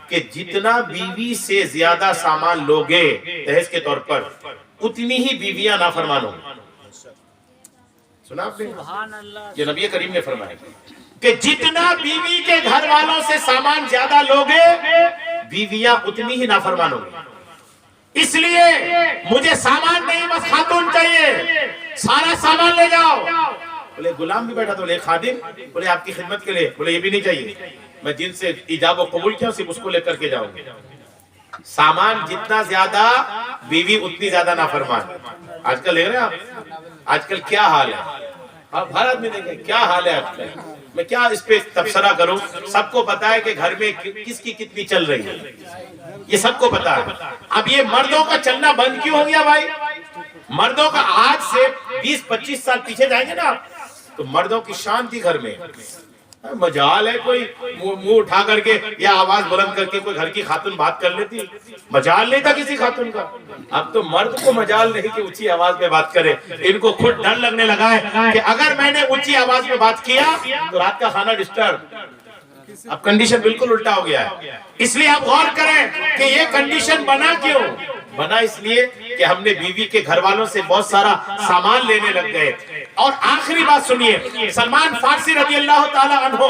کہ جتنا بیوی سے زیادہ سامان لوگے دہیج کے طور پر, اتنی ہی بیویاں نافرمان ہوں. سنا آپ نے؟ یہ نبی کریم نے فرمایا کہ جتنا بیوی کے گھر والوں سے سامان زیادہ لوگے, بیویاں اتنی ہی نافرمان ہوں. اس لیے مجھے سامان نہیں بس خاتون چاہیے, سارا سامان لے جاؤ. بولے غلام بھی بیٹھا تو بولے خادم, بولے آپ کی خدمت کے لیے. بولے یہ بھی نہیں چاہیے, میں جن سے ایجاب و قبول کیا صرف اس کو لے کر کے جاؤں گے. سامان جتنا زیادہ بیوی اتنی زیادہ نافرمان. آج کل لے رہے ہیں آپ, آج کل کیا حال ہے بھارت میں, دیکھیں کیا حال ہے آج کل. میں کیا اس پہ تبصرہ کروں, سب کو پتا ہے کہ گھر میں کس کی کتنی چل رہی ہے, یہ سب کو پتا ہے. اب یہ مردوں کا چلنا بند کیوں ہو گیا بھائی؟ مردوں کا آج سے 20-25 سال پیچھے جائیں گے نا تو مردوں کی شان تھی گھر میں. مجال ہے کوئی منہ اٹھا کر کے یا آواز بلند کر کے کوئی گھر کی خاتون بات کر لیتی, مجال نہیں تھا کسی خاتون کا. اب تو مرد کو مجال نہیں کہ اونچی آواز میں بات کرے, ان کو خود ڈر لگنے لگا ہے کہ اگر میں نے اونچی آواز میں بات کیا تو رات کا کھانا ڈسٹرب. اب کنڈیشن بالکل الٹا ہو گیا ہے. اس لیے آپ غور کریں کہ یہ کنڈیشن بنا کیوں بنا. اس لیے کہ ہم نے بیوی کے گھر والوں سے بہت سارا سامان لینے لگ گئے. اور آخری بات سنیے, سلمان فارسی رضی اللہ تعالی عنہ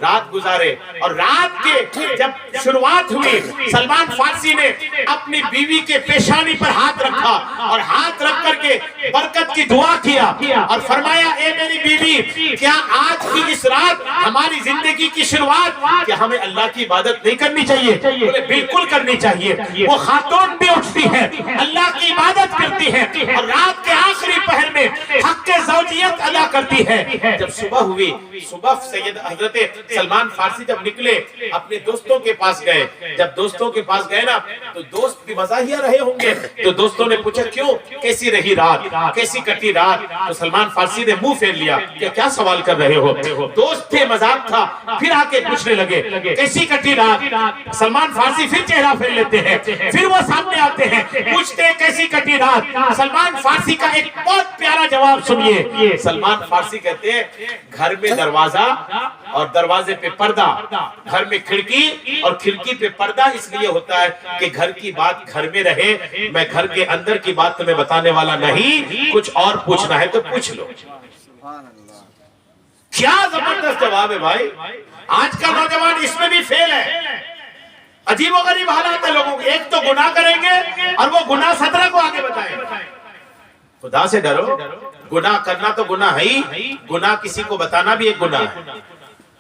رات گزارے, اور رات کے جب شروعات ہوئی سلمان فارسی نے اپنی بیوی کے پیشانی پر ہاتھ رکھا اور ہاتھ رکھ کر کے برکت کی دعا کیا اور فرمایا اے میری بیوی, کیا آج کی اس رات ہماری زندگی کی شروعات, کیا ہمیں اللہ کی عبادت نہیں کرنی چاہیے؟ بولے بالکل کرنی چاہیے. وہ خاتون بھی اٹھتی ہے, اللہ کی عبادت کرتی ہے, اور رات کے آخری پہر میں حق کے زوجیت ادا کرتی ہے. جب صبح ہوئی, صبح سید حضرت سلمان فارسی جب نکلے اپنے دوستوں کے پاس گئے. جب دوستوں کے پاس گئے نا تو دوست بھی مزاحیہ رہے ہوں گے, تو دوستوں نے پوچھا کیوں, کیسی رہی رات, کیسی کٹی رات؟ تو سلمان فارسی نے منہ پھیر لیا کہ کیا سوال کر رہے ہو. دوست تھے, مذاق تھا. پھر آ کے پوچھنے لگے کیسی کٹی رات. سلمان فارسی پھر چہرہ پھیر لیتے ہیں, پھر وہ سامنے آتے ہیں, پوچھتے ہیں کیسی کٹی رات. سلمان فارسی کا ایک بہت پیارا جواب سنیے. سلمان فارسی کہتے ہیں گھر میں دروازہ اور دروازے پہ پردہ, گھر میں کھڑکی اور کھڑکی پہ پردہ اس لیے ہوتا ہے کہ گھر کی بات گھر میں رہے. میں گھر کے اندر کی بات تمہیں بتانے والا نہیں, کچھ اور پوچھنا ہے تو پوچھ لو. کیا زبردست جواب ہے بھائی. آج کا نوجوان اس میں بھی فیل ہے. عجیب و غریب حالات ہے لوگوں کے. ایک تو گناہ کریں گے اور وہ گناہ 17 کو آگے بتائیں. خدا سے ڈرو, گناہ کرنا تو گناہ ہے ہی, گناہ کسی کو بتانا بھی ایک گناہ ہے.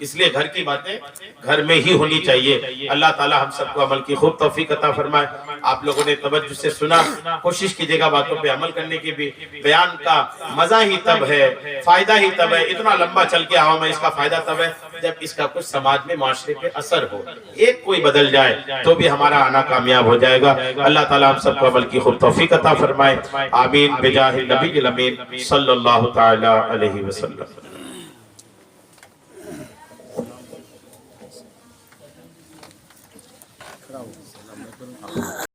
اس لیے گھر کی باتیں گھر میں ہی ہونی چاہیے. اللہ تعالی ہم سب کو عمل کی خوب توفیق عطا فرمائے. آپ لوگوں نے توجہ سے سنا, کوشش کیجئے گا باتوں پہ عمل کرنے کی بھی. بیان کا مزہ ہی تب ہے, فائدہ ہی تب ہے. اتنا لمبا چل کے آؤں میں, اس کا فائدہ تب ہے جب اس کا کچھ سماج میں, معاشرے پہ اثر ہو. ایک کوئی بدل جائے تو بھی ہمارا آنا کامیاب ہو جائے گا. اللہ تعالیٰ ہم سب کو عمل کی خوب توفیق عطا فرمائے. آمین بجاہ النبی الامین صلی اللہ تعالی علیہ وسلم. بتاؤ